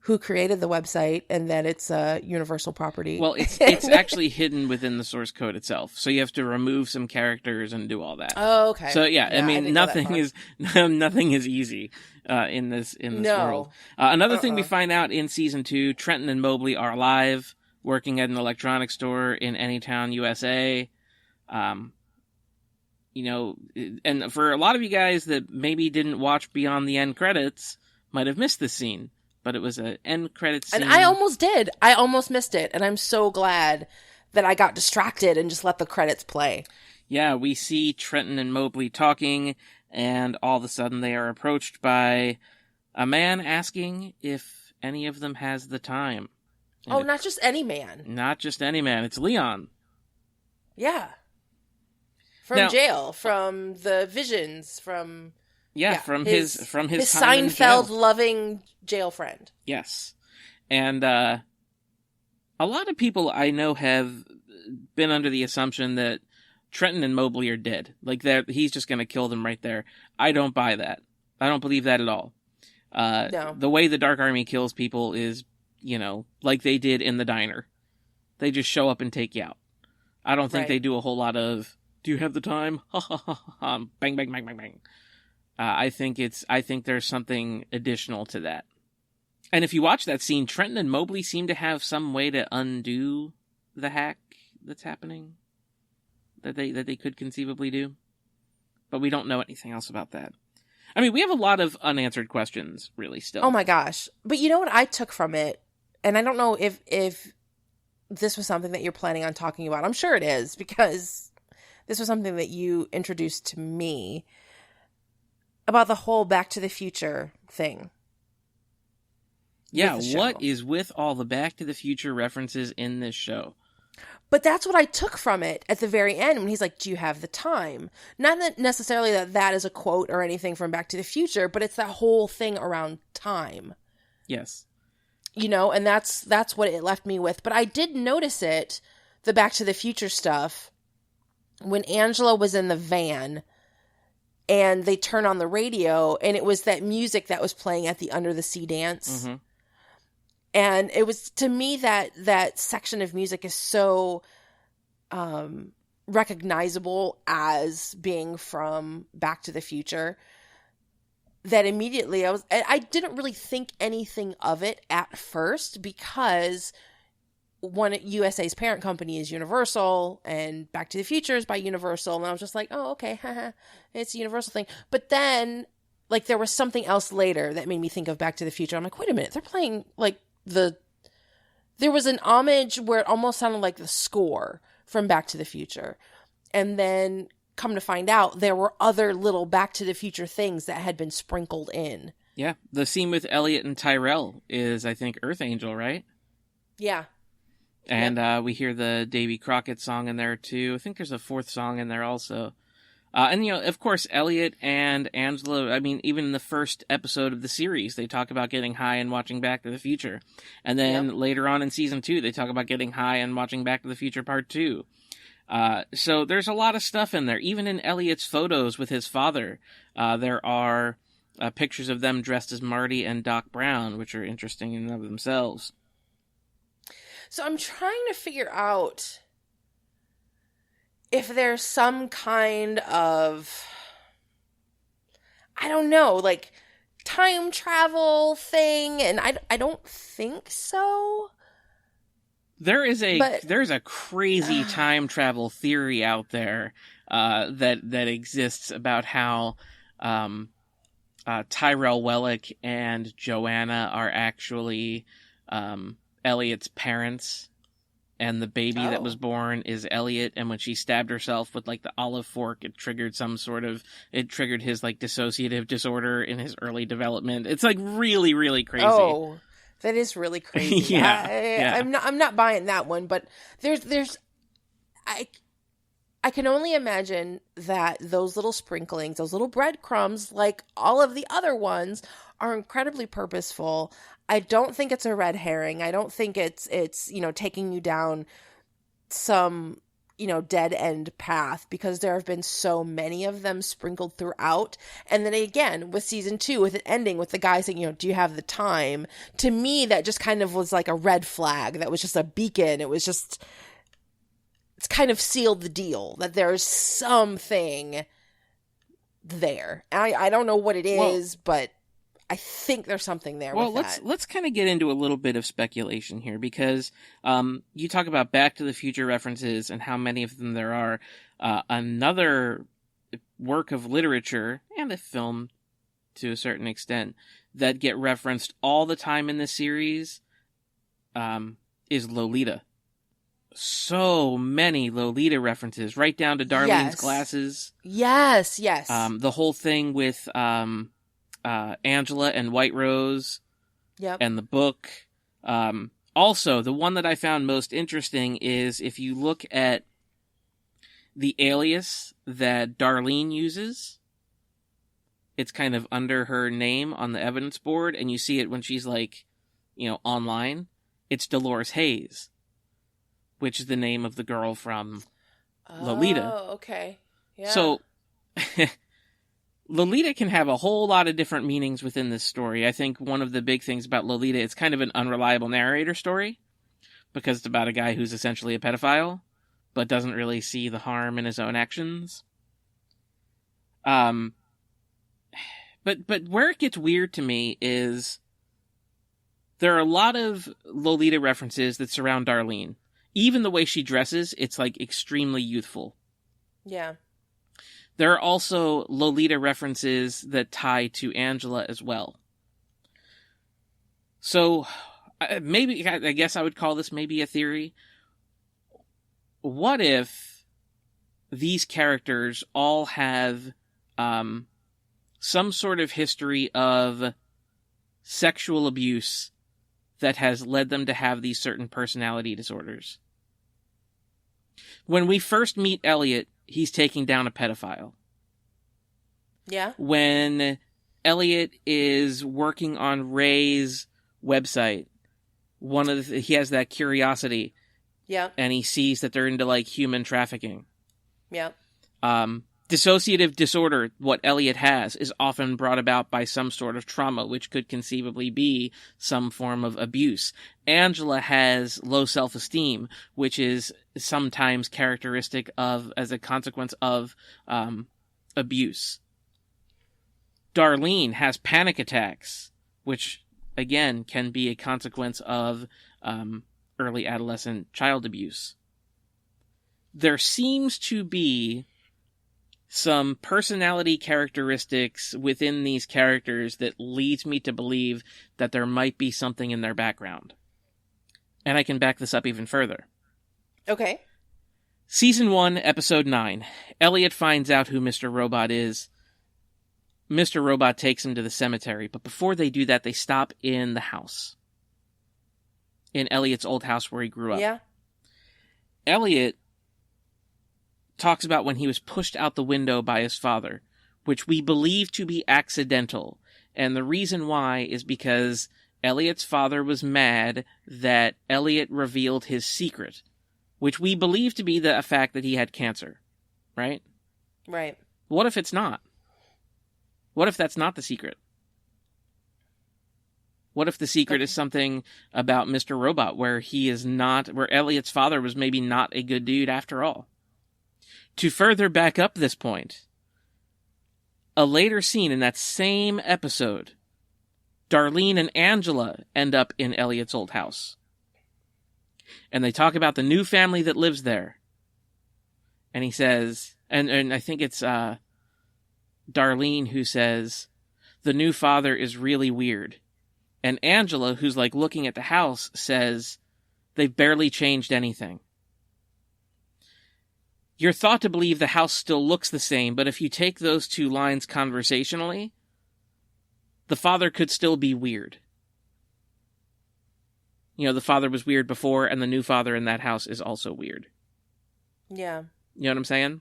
who created the website and that it's a universal property. Well, it's actually hidden within the source code itself, so you have to remove some characters and do all that. Oh, okay. So yeah, I mean, nothing is easy in this world. Another thing we find out in season 2, Trenton and Mobley are alive, working at an electronics store in Anytown, USA. You know, and for a lot of you guys that maybe didn't watch beyond the end credits, might have missed this scene. But it was an end credits scene. And I almost did. I almost missed it. And I'm so glad that I got distracted and just let the credits play. Yeah, we see Trenton and Mobley talking, and all of a sudden they are approached by a man asking if any of them has the time. And not just any man. Not just any man. It's Leon. Yeah. From jail, from the visions, from... from his Seinfeld loving jail friend. Yes. And a lot of people I know have been under the assumption that Trenton and Mobley are dead. Like that he's just going to kill them right there. I don't buy that. I don't believe that at all. No. The way the Dark Army kills people is, like they did in the diner. They just show up and take you out. I don't think they do a whole lot of, do you have the time? Ha ha ha ha. Bang, bang, bang, bang, bang. I think there's something additional to that. And if you watch that scene, Trenton and Mobley seem to have some way to undo the hack that's happening that they could conceivably do. But we don't know anything else about that. I mean, we have a lot of unanswered questions, really, still. Oh my gosh. But you know what I took from it? And I don't know if this was something that you're planning on talking about. I'm sure it is, because this was something that you introduced to me about the whole Back to the Future thing. Yeah, what is with all the Back to the Future references in this show? But that's what I took from it at the very end when he's like, do you have the time? Not that necessarily that is a quote or anything from Back to the Future, but it's that whole thing around time. Yes. And that's what it left me with. But I did notice it, the Back to the Future stuff, when Angela was in the van and they turn on the radio, and it was that music that was playing at the Under the Sea dance. Mm-hmm. And it was, to me, that section of music is so recognizable as being from Back to the Future that immediately I didn't really think anything of it at first, because USA's parent company is Universal, and Back to the Future is by Universal, and I was just like, oh, okay, it's a Universal thing. But then, like, there was something else later that made me think of Back to the Future. I'm like, wait a minute, they're playing, like, there was an homage where it almost sounded like the score from Back to the Future. And then, come to find out, there were other little Back to the Future things that had been sprinkled in. Yeah, the scene with Elliot and Tyrell is, I think, Earth Angel, right? Yeah. And we hear the Davy Crockett song in there, too. I think there's a fourth song in there also. And, of course, Elliot and Angela, I mean, even in the first episode of the series, they talk about getting high and watching Back to the Future. And then later on in season 2, they talk about getting high and watching Back to the Future Part 2. So there's a lot of stuff in there. Even in Elliot's photos with his father, there are pictures of them dressed as Marty and Doc Brown, which are interesting in and of themselves. So I'm trying to figure out if there's some kind of, I don't know, like time travel thing, and I don't think so. There's a crazy time travel theory out there that exists about how Tyrell Wellick and Joanna are actually Elliot's parents. And the baby that was born is Elliot, and when she stabbed herself with, like, the olive fork, it triggered his, like, dissociative disorder in his early development. It's, like, really, really crazy. Oh, that is really crazy. I'm not buying that one, but I can only imagine that those little sprinklings, those little breadcrumbs, like all of the other ones, are incredibly purposeful. I don't think it's a red herring. I don't think it's taking you down some dead end path, because there have been so many of them sprinkled throughout. And then again, with season 2, with it ending with the guy saying, do you have the time? To me, that just kind of was like a red flag. That was just a beacon. It's kind of sealed the deal that there's something there. I don't know what it is, but I think there's something there. Well, with that. let's kind of get into a little bit of speculation here, because you talk about Back to the Future references and how many of them there are. Another work of literature and a film, to a certain extent, that get referenced all the time in this series is Lolita. So many Lolita references, right down to Darlene's glasses. Yes. The whole thing with Angela and White Rose. Yep. And the book. Also, the one that I found most interesting is if you look at the alias that Darlene uses, it's kind of under her name on the evidence board, and you see it when she's online. It's Dolores Hayes, which is the name of the girl from Lolita. Oh, okay. Yeah. So Lolita can have a whole lot of different meanings within this story. I think one of the big things about Lolita, it's kind of an unreliable narrator story, because it's about a guy who's essentially a pedophile, but doesn't really see the harm in his own actions. But where it gets weird to me is there are a lot of Lolita references that surround Darlene. Even the way she dresses, it's extremely youthful. Yeah. There are also Lolita references that tie to Angela as well. So, maybe, I guess I would call this maybe a theory. What if these characters all have some sort of history of sexual abuse that has led them to have these certain personality disorders? When we first meet Elliot, he's taking down a pedophile. Yeah. When Elliot is working on Ray's website, he has that curiosity. Yeah. And he sees that they're into human trafficking. Yeah. Dissociative disorder, what Elliot has, is often brought about by some sort of trauma, which could conceivably be some form of abuse. Angela has low self-esteem, which is sometimes characteristic of, as a consequence of, abuse. Darlene has panic attacks, which, again, can be a consequence of, early adolescent child abuse. There seems to be some personality characteristics within these characters that leads me to believe that there might be something in their background. And I can back this up even further. Okay. Season 1, Episode 9. Elliot finds out who Mr. Robot is. Mr. Robot takes him to the cemetery, but before they do that, they stop in the house. In Elliot's old house where he grew up. Yeah. Elliot talks about when he was pushed out the window by his father, which we believe to be accidental. And the reason why is because Elliot's father was mad that Elliot revealed his secret, which we believe to be the fact that he had cancer, right? Right. What if it's not? What if that's not the secret? What if the secret is something about Mr. Robot where where Elliot's father was maybe not a good dude after all? To further back up this point, a later scene in that same episode, Darlene and Angela end up in Elliot's old house. And they talk about the new family that lives there. And he says, and I think it's Darlene who says, the new father is really weird. And Angela, who's looking at the house, says, they've barely changed anything. You're thought to believe the house still looks the same, but if you take those two lines conversationally, the father could still be weird. The father was weird before, and the new father in that house is also weird. Yeah. You know what I'm saying?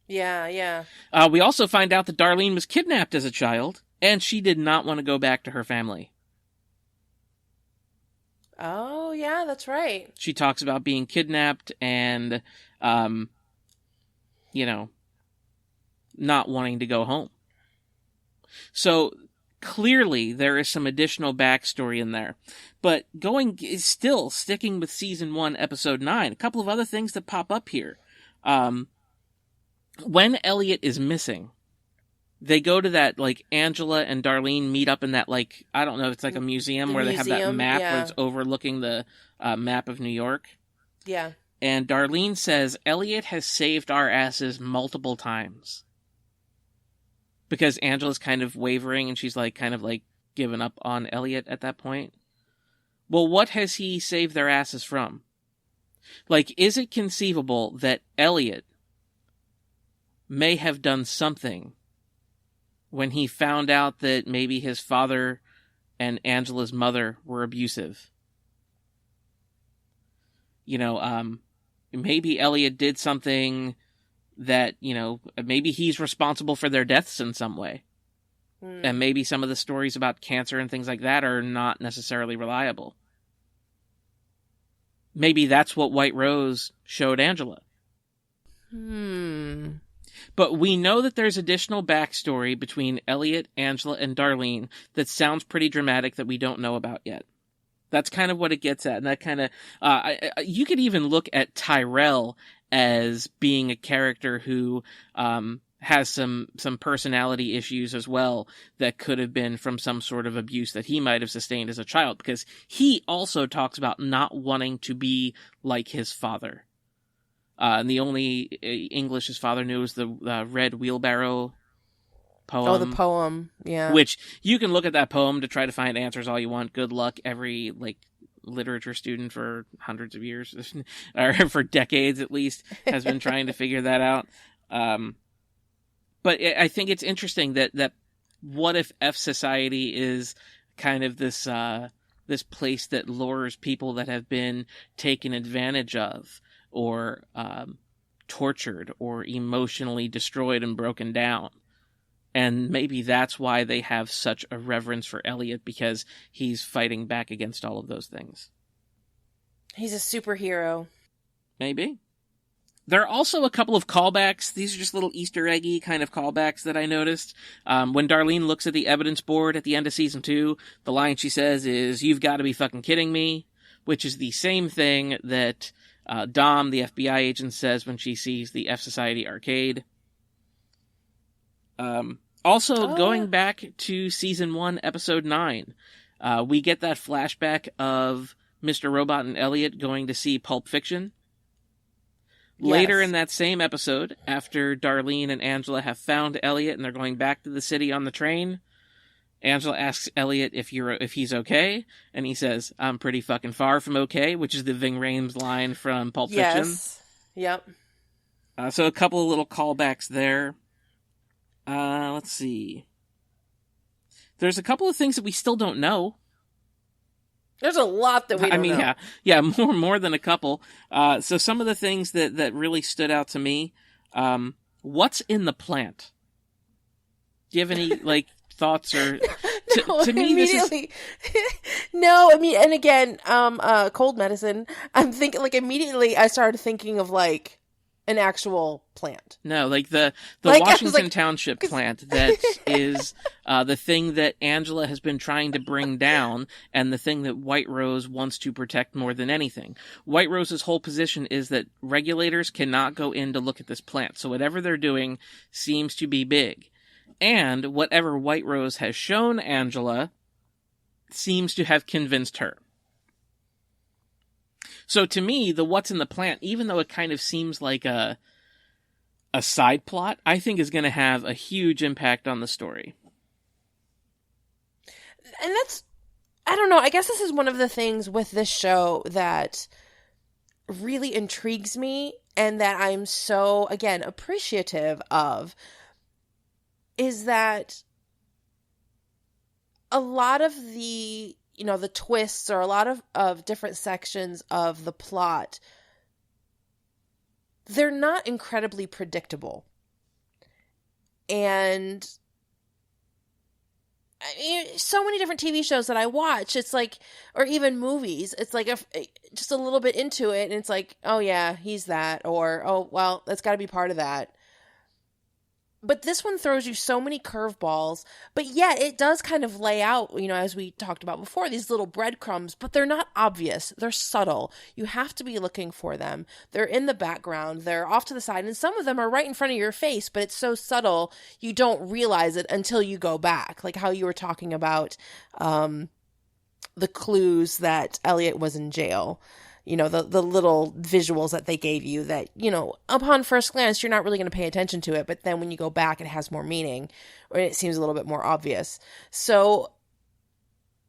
Yeah. We also find out that Darlene was kidnapped as a child, and she did not want to go back to her family. Oh, yeah, that's right. She talks about being kidnapped and not wanting to go home. So clearly there is some additional backstory in there. But still sticking with season 1, episode 9, a couple of other things that pop up here. When Elliot is missing, they go to that, Angela and Darlene meet up in that, I don't know, it's like a museum where they have that map where it's overlooking the map of New York. Yeah. And Darlene says, Elliot has saved our asses multiple times. Because Angela's kind of wavering and she's given up on Elliot at that point. Well, what has he saved their asses from? Is it conceivable that Elliot may have done something when he found out that maybe his father and Angela's mother were abusive? Maybe Elliot did something that, maybe he's responsible for their deaths in some way. And maybe some of the stories about cancer and things like that are not necessarily reliable. Maybe that's what White Rose showed Angela. But we know that there's additional backstory between Elliot, Angela, and Darlene that sounds pretty dramatic that we don't know about yet. That's kind of what it gets at. And that kind of, you could even look at Tyrell as being a character who has some personality issues as well that could have been from some sort of abuse that he might have sustained as a child, because he also talks about not wanting to be like his father. And the only English his father knew was the Red Wheelbarrow poem. Oh, the poem, yeah. Which, you can look at that poem to try to find answers all you want. Good luck, every, literature student for hundreds of years, or for decades at least, has been trying to figure that out. But I think it's interesting that what if F Society is kind of this place that lures people that have been taken advantage of, or tortured, or emotionally destroyed and broken down. And maybe that's why they have such a reverence for Elliot, because he's fighting back against all of those things. He's a superhero. Maybe. There are also a couple of callbacks. These are just little Easter eggy kind of callbacks that I noticed. When Darlene looks at the evidence board at the end of season 2, the line she says is, "You've got to be fucking kidding me," which is the same thing that Dom, the FBI agent, says when she sees the F Society arcade. Going back to season 1, episode 9, we get that flashback of Mr. Robot and Elliot going to see Pulp Fiction. Yes. Later in that same episode, after Darlene and Angela have found Elliot and they're going back to the city on the train, Angela asks Elliot if he's okay, and he says, "I'm pretty fucking far from okay," which is the Ving Rhames line from Pulp Fiction. Yes. Yep. So a couple of little callbacks there. Let's see. There's a couple of things that we still don't know. There's a lot that we don't know. Yeah, more than a couple. So some of the things that really stood out to me. What's in the plant? Do you have any thoughts or? To me, immediately. No, I mean, and again, cold medicine. I'm thinking immediately. I started thinking of an actual plant. No, the Washington Township plant that is the thing that Angela has been trying to bring down, and the thing that White Rose wants to protect more than anything. White Rose's whole position is that regulators cannot go in to look at this plant, so whatever they're doing seems to be big. And whatever White Rose has shown Angela seems to have convinced her. So to me, the what's in the plant, even though it kind of seems like a side plot, I think is going to have a huge impact on the story. And I don't know, I guess this is one of the things with this show that really intrigues me and that I'm so, again, appreciative of, is that a lot of the twists, or a lot of different sections of the plot, they're not incredibly predictable. And I mean, so many different TV shows that I watch, it's or even movies, it's if just a little bit into it, and it's oh yeah, he's that, or oh, well, that's got to be part of that. but this one throws you so many curveballs, but yet it does kind of lay out, as we talked about before, these little breadcrumbs, but they're not obvious. They're subtle. You have to be looking for them. They're in the background. They're off to the side, and some of them are right in front of your face, but it's so subtle you don't realize it until you go back. Like how you were talking about the clues that Elliot was in jail. The little visuals that they gave you that, upon first glance, you're not really going to pay attention to it. But then when you go back, it has more meaning, or it seems a little bit more obvious. So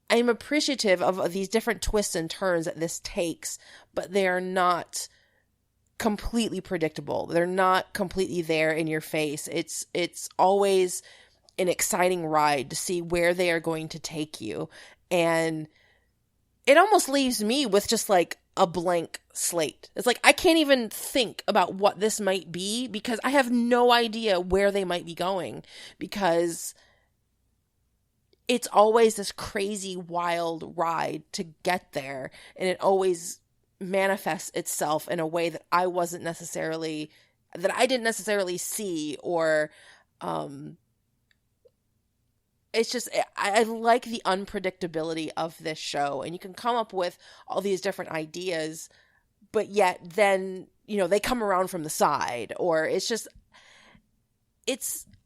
I'm appreciative of these different twists and turns that this takes, but they are not completely predictable. They're not completely there in your face. It's always an exciting ride to see where they are going to take you. And it almost leaves me with just like a blank slate. It's like I can't even think about what this might be because I have no idea where they might be going, because it's always this crazy wild ride to get there, and it always manifests itself in a way that I didn't necessarily see, or it's just, I like the unpredictability of this show, and you can come up with all these different ideas, but yet then, they come around from the side, or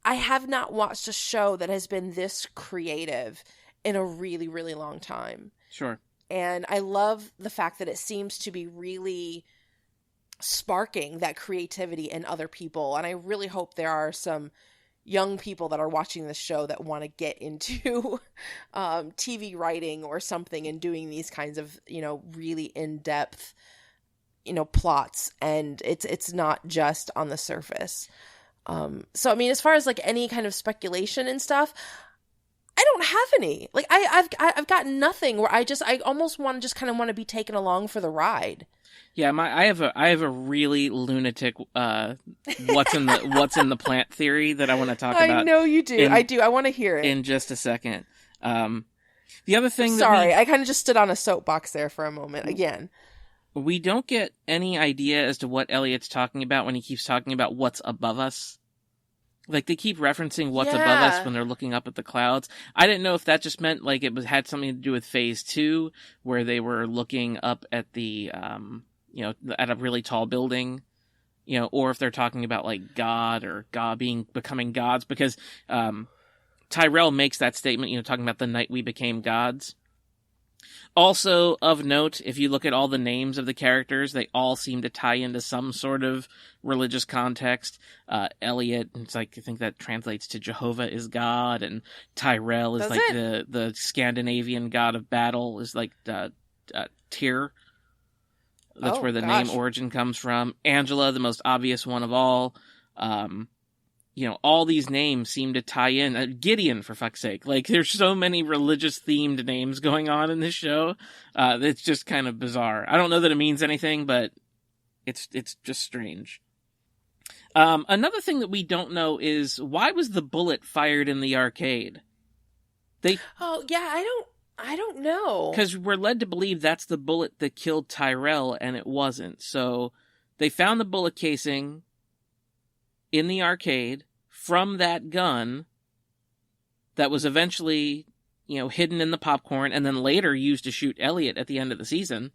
I have not watched a show that has been this creative in a really, really long time. Sure. And I love the fact that it seems to be really sparking that creativity in other people, and I really hope there are some young people that are watching this show that want to get into TV writing or something and doing these kinds of, really in-depth, plots. And it's not just on the surface. So, I mean, as far as like any kind of speculation and stuff, I don't have any. Like I've got nothing where I almost want to just kind of want to be taken along for the ride. Yeah, I have a really lunatic what's in the plant theory that I want to talk about. I know you do. I do. I want to hear it in just a second. The other thing. Sorry, I kind of just stood on a soapbox there for a moment. Again, we don't get any idea as to what Elliot's talking about when he keeps talking about what's above us. Like, they keep referencing what's above us when they're looking up at the clouds. I didn't know if that just meant, like, had something to do with Phase 2, where they were looking up at the, at a really tall building, or if they're talking about, like, God or God becoming gods, because Tyrell makes that statement, talking about the night we became gods. Also, of note, if you look at all the names of the characters, they all seem to tie into some sort of religious context. Elliot, it's like, I think that translates to Jehovah is God, and Tyrell is the Scandinavian god of battle, is like Tyr. That's where the name origin comes from. Angela, the most obvious one of all. All these names seem to tie in. Gideon, for fuck's sake. Like, there's so many religious-themed names going on in this show. It's just kind of bizarre. I don't know that it means anything, but it's just strange. Another thing that we don't know is, why was the bullet fired in the arcade? I don't know. Because we're led to believe that's the bullet that killed Tyrell, and it wasn't. So, they found the bullet casing in the arcade from that gun that was eventually, hidden in the popcorn and then later used to shoot Elliot at the end of the season.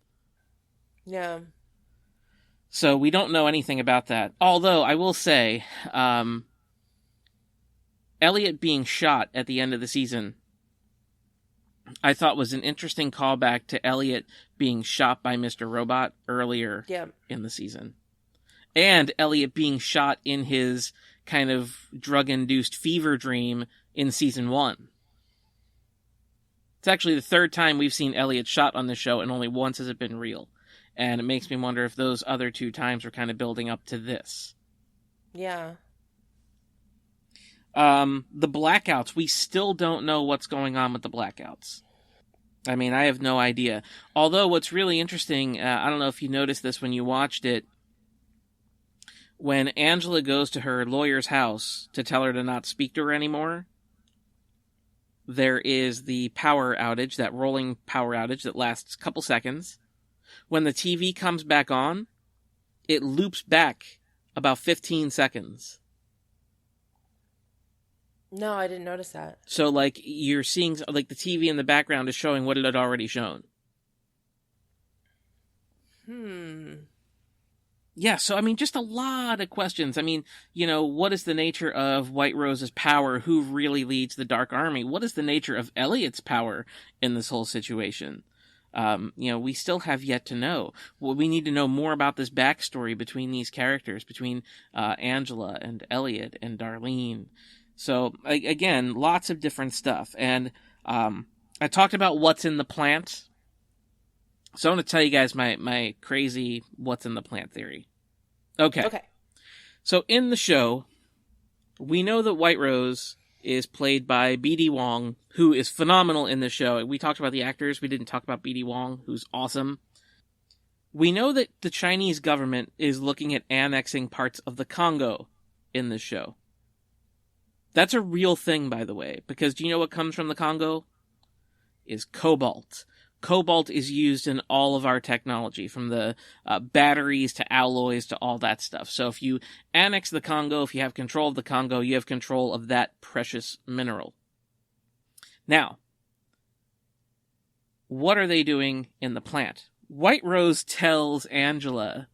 Yeah. So we don't know anything about that. Although, I will say, Elliot being shot at the end of the season, I thought was an interesting callback to Elliot being shot by Mr. Robot earlier in the season. And Elliot being shot in his kind of drug-induced fever dream in season 1. It's actually the third time we've seen Elliot shot on this show, and only once has it been real. And it makes me wonder if those other 2 times were kind of building up to this. Yeah. The blackouts, we still don't know what's going on with the blackouts. I mean, I have no idea. Although what's really interesting, I don't know if you noticed this when you watched it, when Angela goes to her lawyer's house to tell her to not speak to her anymore, there is the power outage, that rolling power outage that lasts a couple seconds. When the TV comes back on, it loops back about 15 seconds. No, I didn't notice that. So, like, you're seeing, like, the TV in the background is showing what it had already shown. Yeah, so, I mean, just a lot of questions. I mean, what is the nature of White Rose's power? Who really leads the Dark Army? What is the nature of Elliot's power in this whole situation? We still have yet to know. Well, we need to know more about this backstory between these characters, between Angela and Elliot and Darlene. So, again, lots of different stuff. And I talked about what's in the plant. So I want to tell you guys my crazy what's in the plant theory. Okay. So in the show, we know that White Rose is played by B.D. Wong, who is phenomenal in the show. We talked about the actors. We didn't talk about B.D. Wong, who's awesome. We know that the Chinese government is looking at annexing parts of the Congo in this show. That's a real thing, by the way, because do you know what comes from the Congo? Is cobalt. Cobalt is used in all of our technology, from the batteries to alloys to all that stuff. So if you annex the Congo, if you have control of the Congo, you have control of that precious mineral. Now, what are they doing in the plant? White Rose tells Angela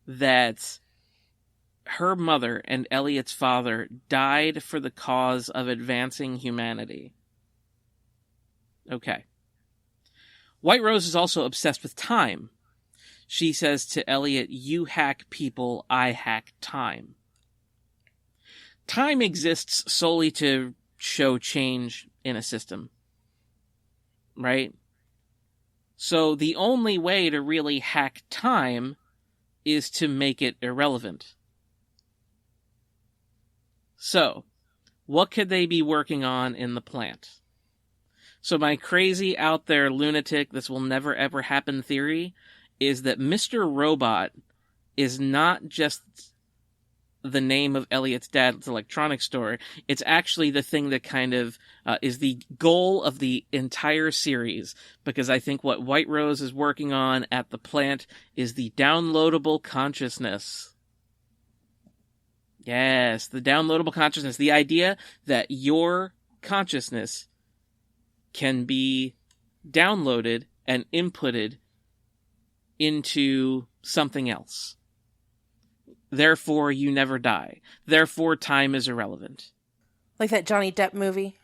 that her mother and Elliot's father died for the cause of advancing humanity. Okay. White Rose is also obsessed with time. She says to Elliot, "You hack people, I hack time." Time exists solely to show change in a system. Right? So the only way to really hack time is to make it irrelevant. So, what could they be working on in the plant? So my crazy out there lunatic, this will never ever happen theory is that Mr. Robot is not just the name of Elliot's dad's electronics store. It's actually the thing that kind of is the goal of the entire series, because I think what White Rose is working on at the plant is the downloadable consciousness. Yes, the downloadable consciousness. The idea that your consciousness can be downloaded and inputted into something else. Therefore, you never die. Therefore, time is irrelevant. Like that Johnny Depp movie?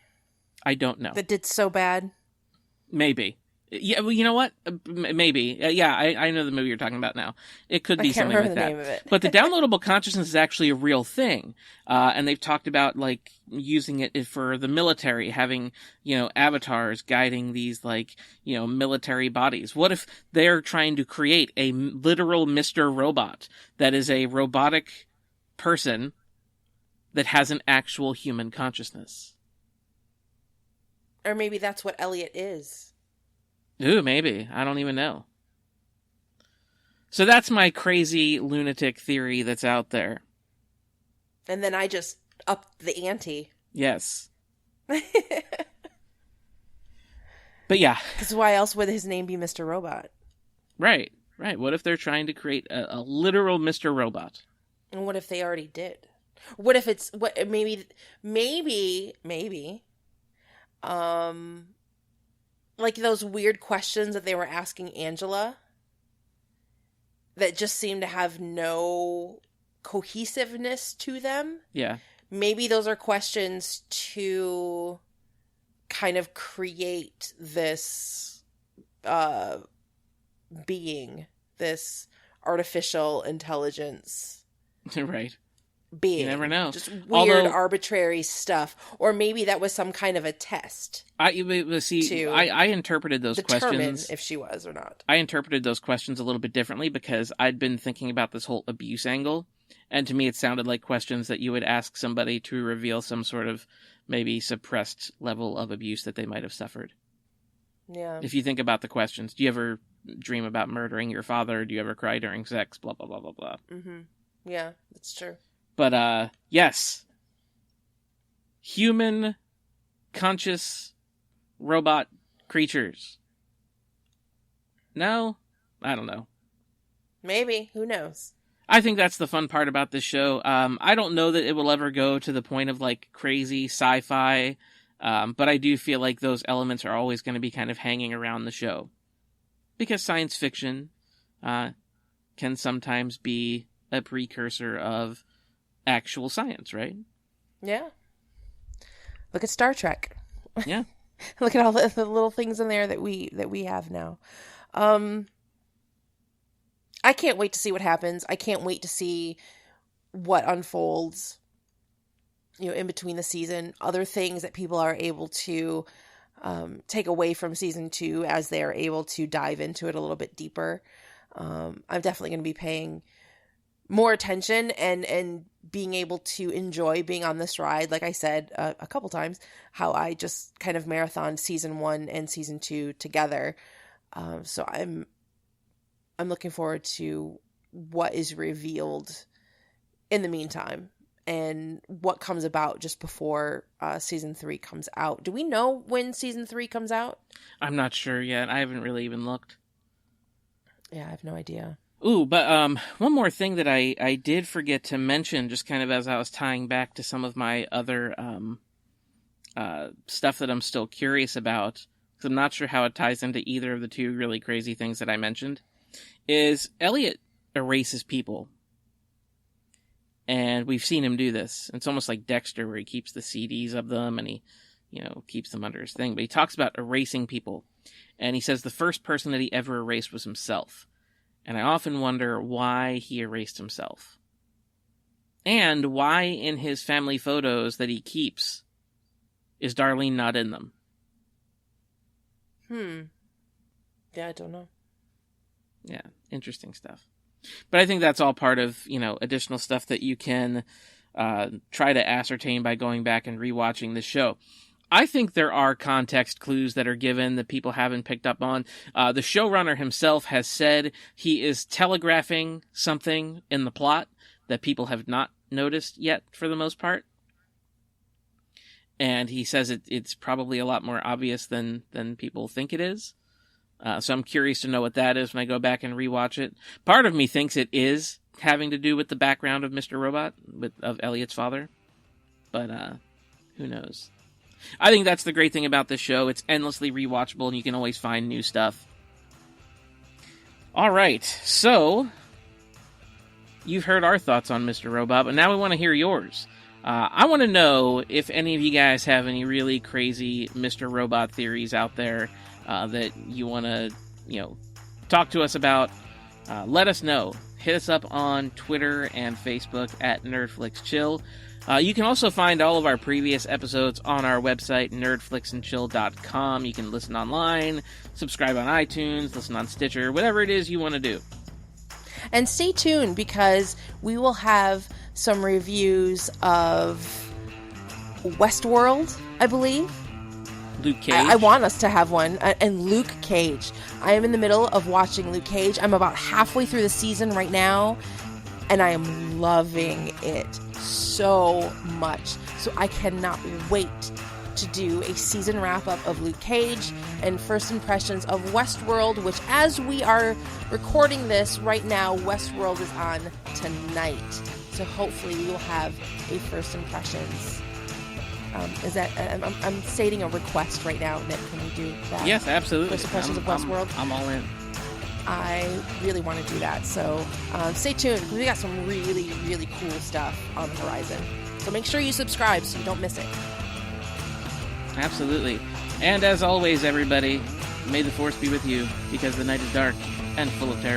I don't know. That did so bad? Maybe. Yeah, well, you know what? Maybe. Yeah, I know the movie you're talking about now. It could be something like that. I can't remember the name of it. But the downloadable consciousness is actually a real thing. And they've talked about, like, using it for the military, having, avatars guiding these, military bodies. What if they're trying to create a literal Mr. Robot that is a robotic person that has an actual human consciousness? Or maybe that's what Elliot is. Ooh, maybe. I don't even know. So that's my crazy lunatic theory that's out there. And then I just upped the ante. Yes. But yeah. Because why else would his name be Mr. Robot? Right. What if they're trying to create a literal Mr. Robot? And what if they already did? What if it's maybe like those weird questions that they were asking Angela that just seem to have no cohesiveness to them. Yeah. Maybe those are questions to kind of create this being, this artificial intelligence. Right. Being. You never know. Just weird, arbitrary stuff. Or maybe that was some kind of a test. I interpreted those questions. If she was or not. I interpreted those questions a little bit differently because I'd been thinking about this whole abuse angle. And to me, it sounded like questions that you would ask somebody to reveal some sort of maybe suppressed level of abuse that they might have suffered. Yeah. If you think about the questions, do you ever dream about murdering your father? Do you ever cry during sex? Blah, blah, blah, blah, blah. Mm-hmm. Yeah, that's true. But, yes. Human, conscious, robot creatures. No? I don't know. Maybe. Who knows? I think that's the fun part about this show. I don't know that it will ever go to the point of like crazy sci-fi, but I do feel like those elements are always going to be kind of hanging around the show. Because science fiction can sometimes be a precursor of actual science, right? Yeah. Look at Star Trek. Yeah. Look at all the little things in there that we have now. I can't wait to see what happens. I can't wait to see what unfolds, in between the season. Other things that people are able to take away from season 2 as they're able to dive into it a little bit deeper. I'm definitely going to be paying more attention and being able to enjoy being on this ride. Like I said a couple times, how I just kind of marathoned season 1 and season 2 together. So I'm looking forward to what is revealed in the meantime and what comes about just before season 3 comes out. Do we know when season 3 comes out? I'm not sure yet. I haven't really even looked. Yeah, I have no idea. Ooh, but one more thing that I did forget to mention, just kind of as I was tying back to some of my other stuff that I'm still curious about, because I'm not sure how it ties into either of the two really crazy things that I mentioned, is Elliot erases people. And we've seen him do this. It's almost like Dexter, where he keeps the CDs of them and he, keeps them under his thing. But he talks about erasing people. And he says the first person that he ever erased was himself. And I often wonder why he erased himself. And why in his family photos that he keeps is Darlene not in them? Yeah, I don't know. Yeah, interesting stuff. But I think that's all part of, additional stuff that you can try to ascertain by going back and rewatching the show. I think there are context clues that are given that people haven't picked up on. The showrunner himself has said he is telegraphing something in the plot that people have not noticed yet for the most part. And he says it's probably a lot more obvious than people think it is. So I'm curious to know what that is when I go back and rewatch it. Part of me thinks it is having to do with the background of Mr. Robot, of Elliot's father. But who knows? I think that's the great thing about this show. It's endlessly rewatchable, and you can always find new stuff. All right, so you've heard our thoughts on Mr. Robot, but now we want to hear yours. I want to know if any of you guys have any really crazy Mr. Robot theories out there that you want to, talk to us about. Let us know. Hit us up on Twitter and Facebook at NerdFlixChill. You can also find all of our previous episodes on our website, nerdflixandchill.com. You can listen online, subscribe on iTunes, listen on Stitcher, whatever it is you want to do. And stay tuned, because we will have some reviews of Westworld, I believe. Luke Cage. I want us to have one. And Luke Cage. I am in the middle of watching Luke Cage. I'm about halfway through the season right now, and I am loving it so much. So I cannot wait to do a season wrap-up of Luke Cage and first impressions of Westworld, which, as we are recording this right now, Westworld is on tonight. So hopefully we will have a first impressions. I'm stating a request right now, Nick. Can we do that? Yes, absolutely. First impressions of Westworld. I'm all in. I really want to do that. So stay tuned, because we got some really, really cool stuff on the horizon. So make sure you subscribe so you don't miss it. Absolutely. And as always, everybody, may the Force be with you, because the night is dark and full of terror.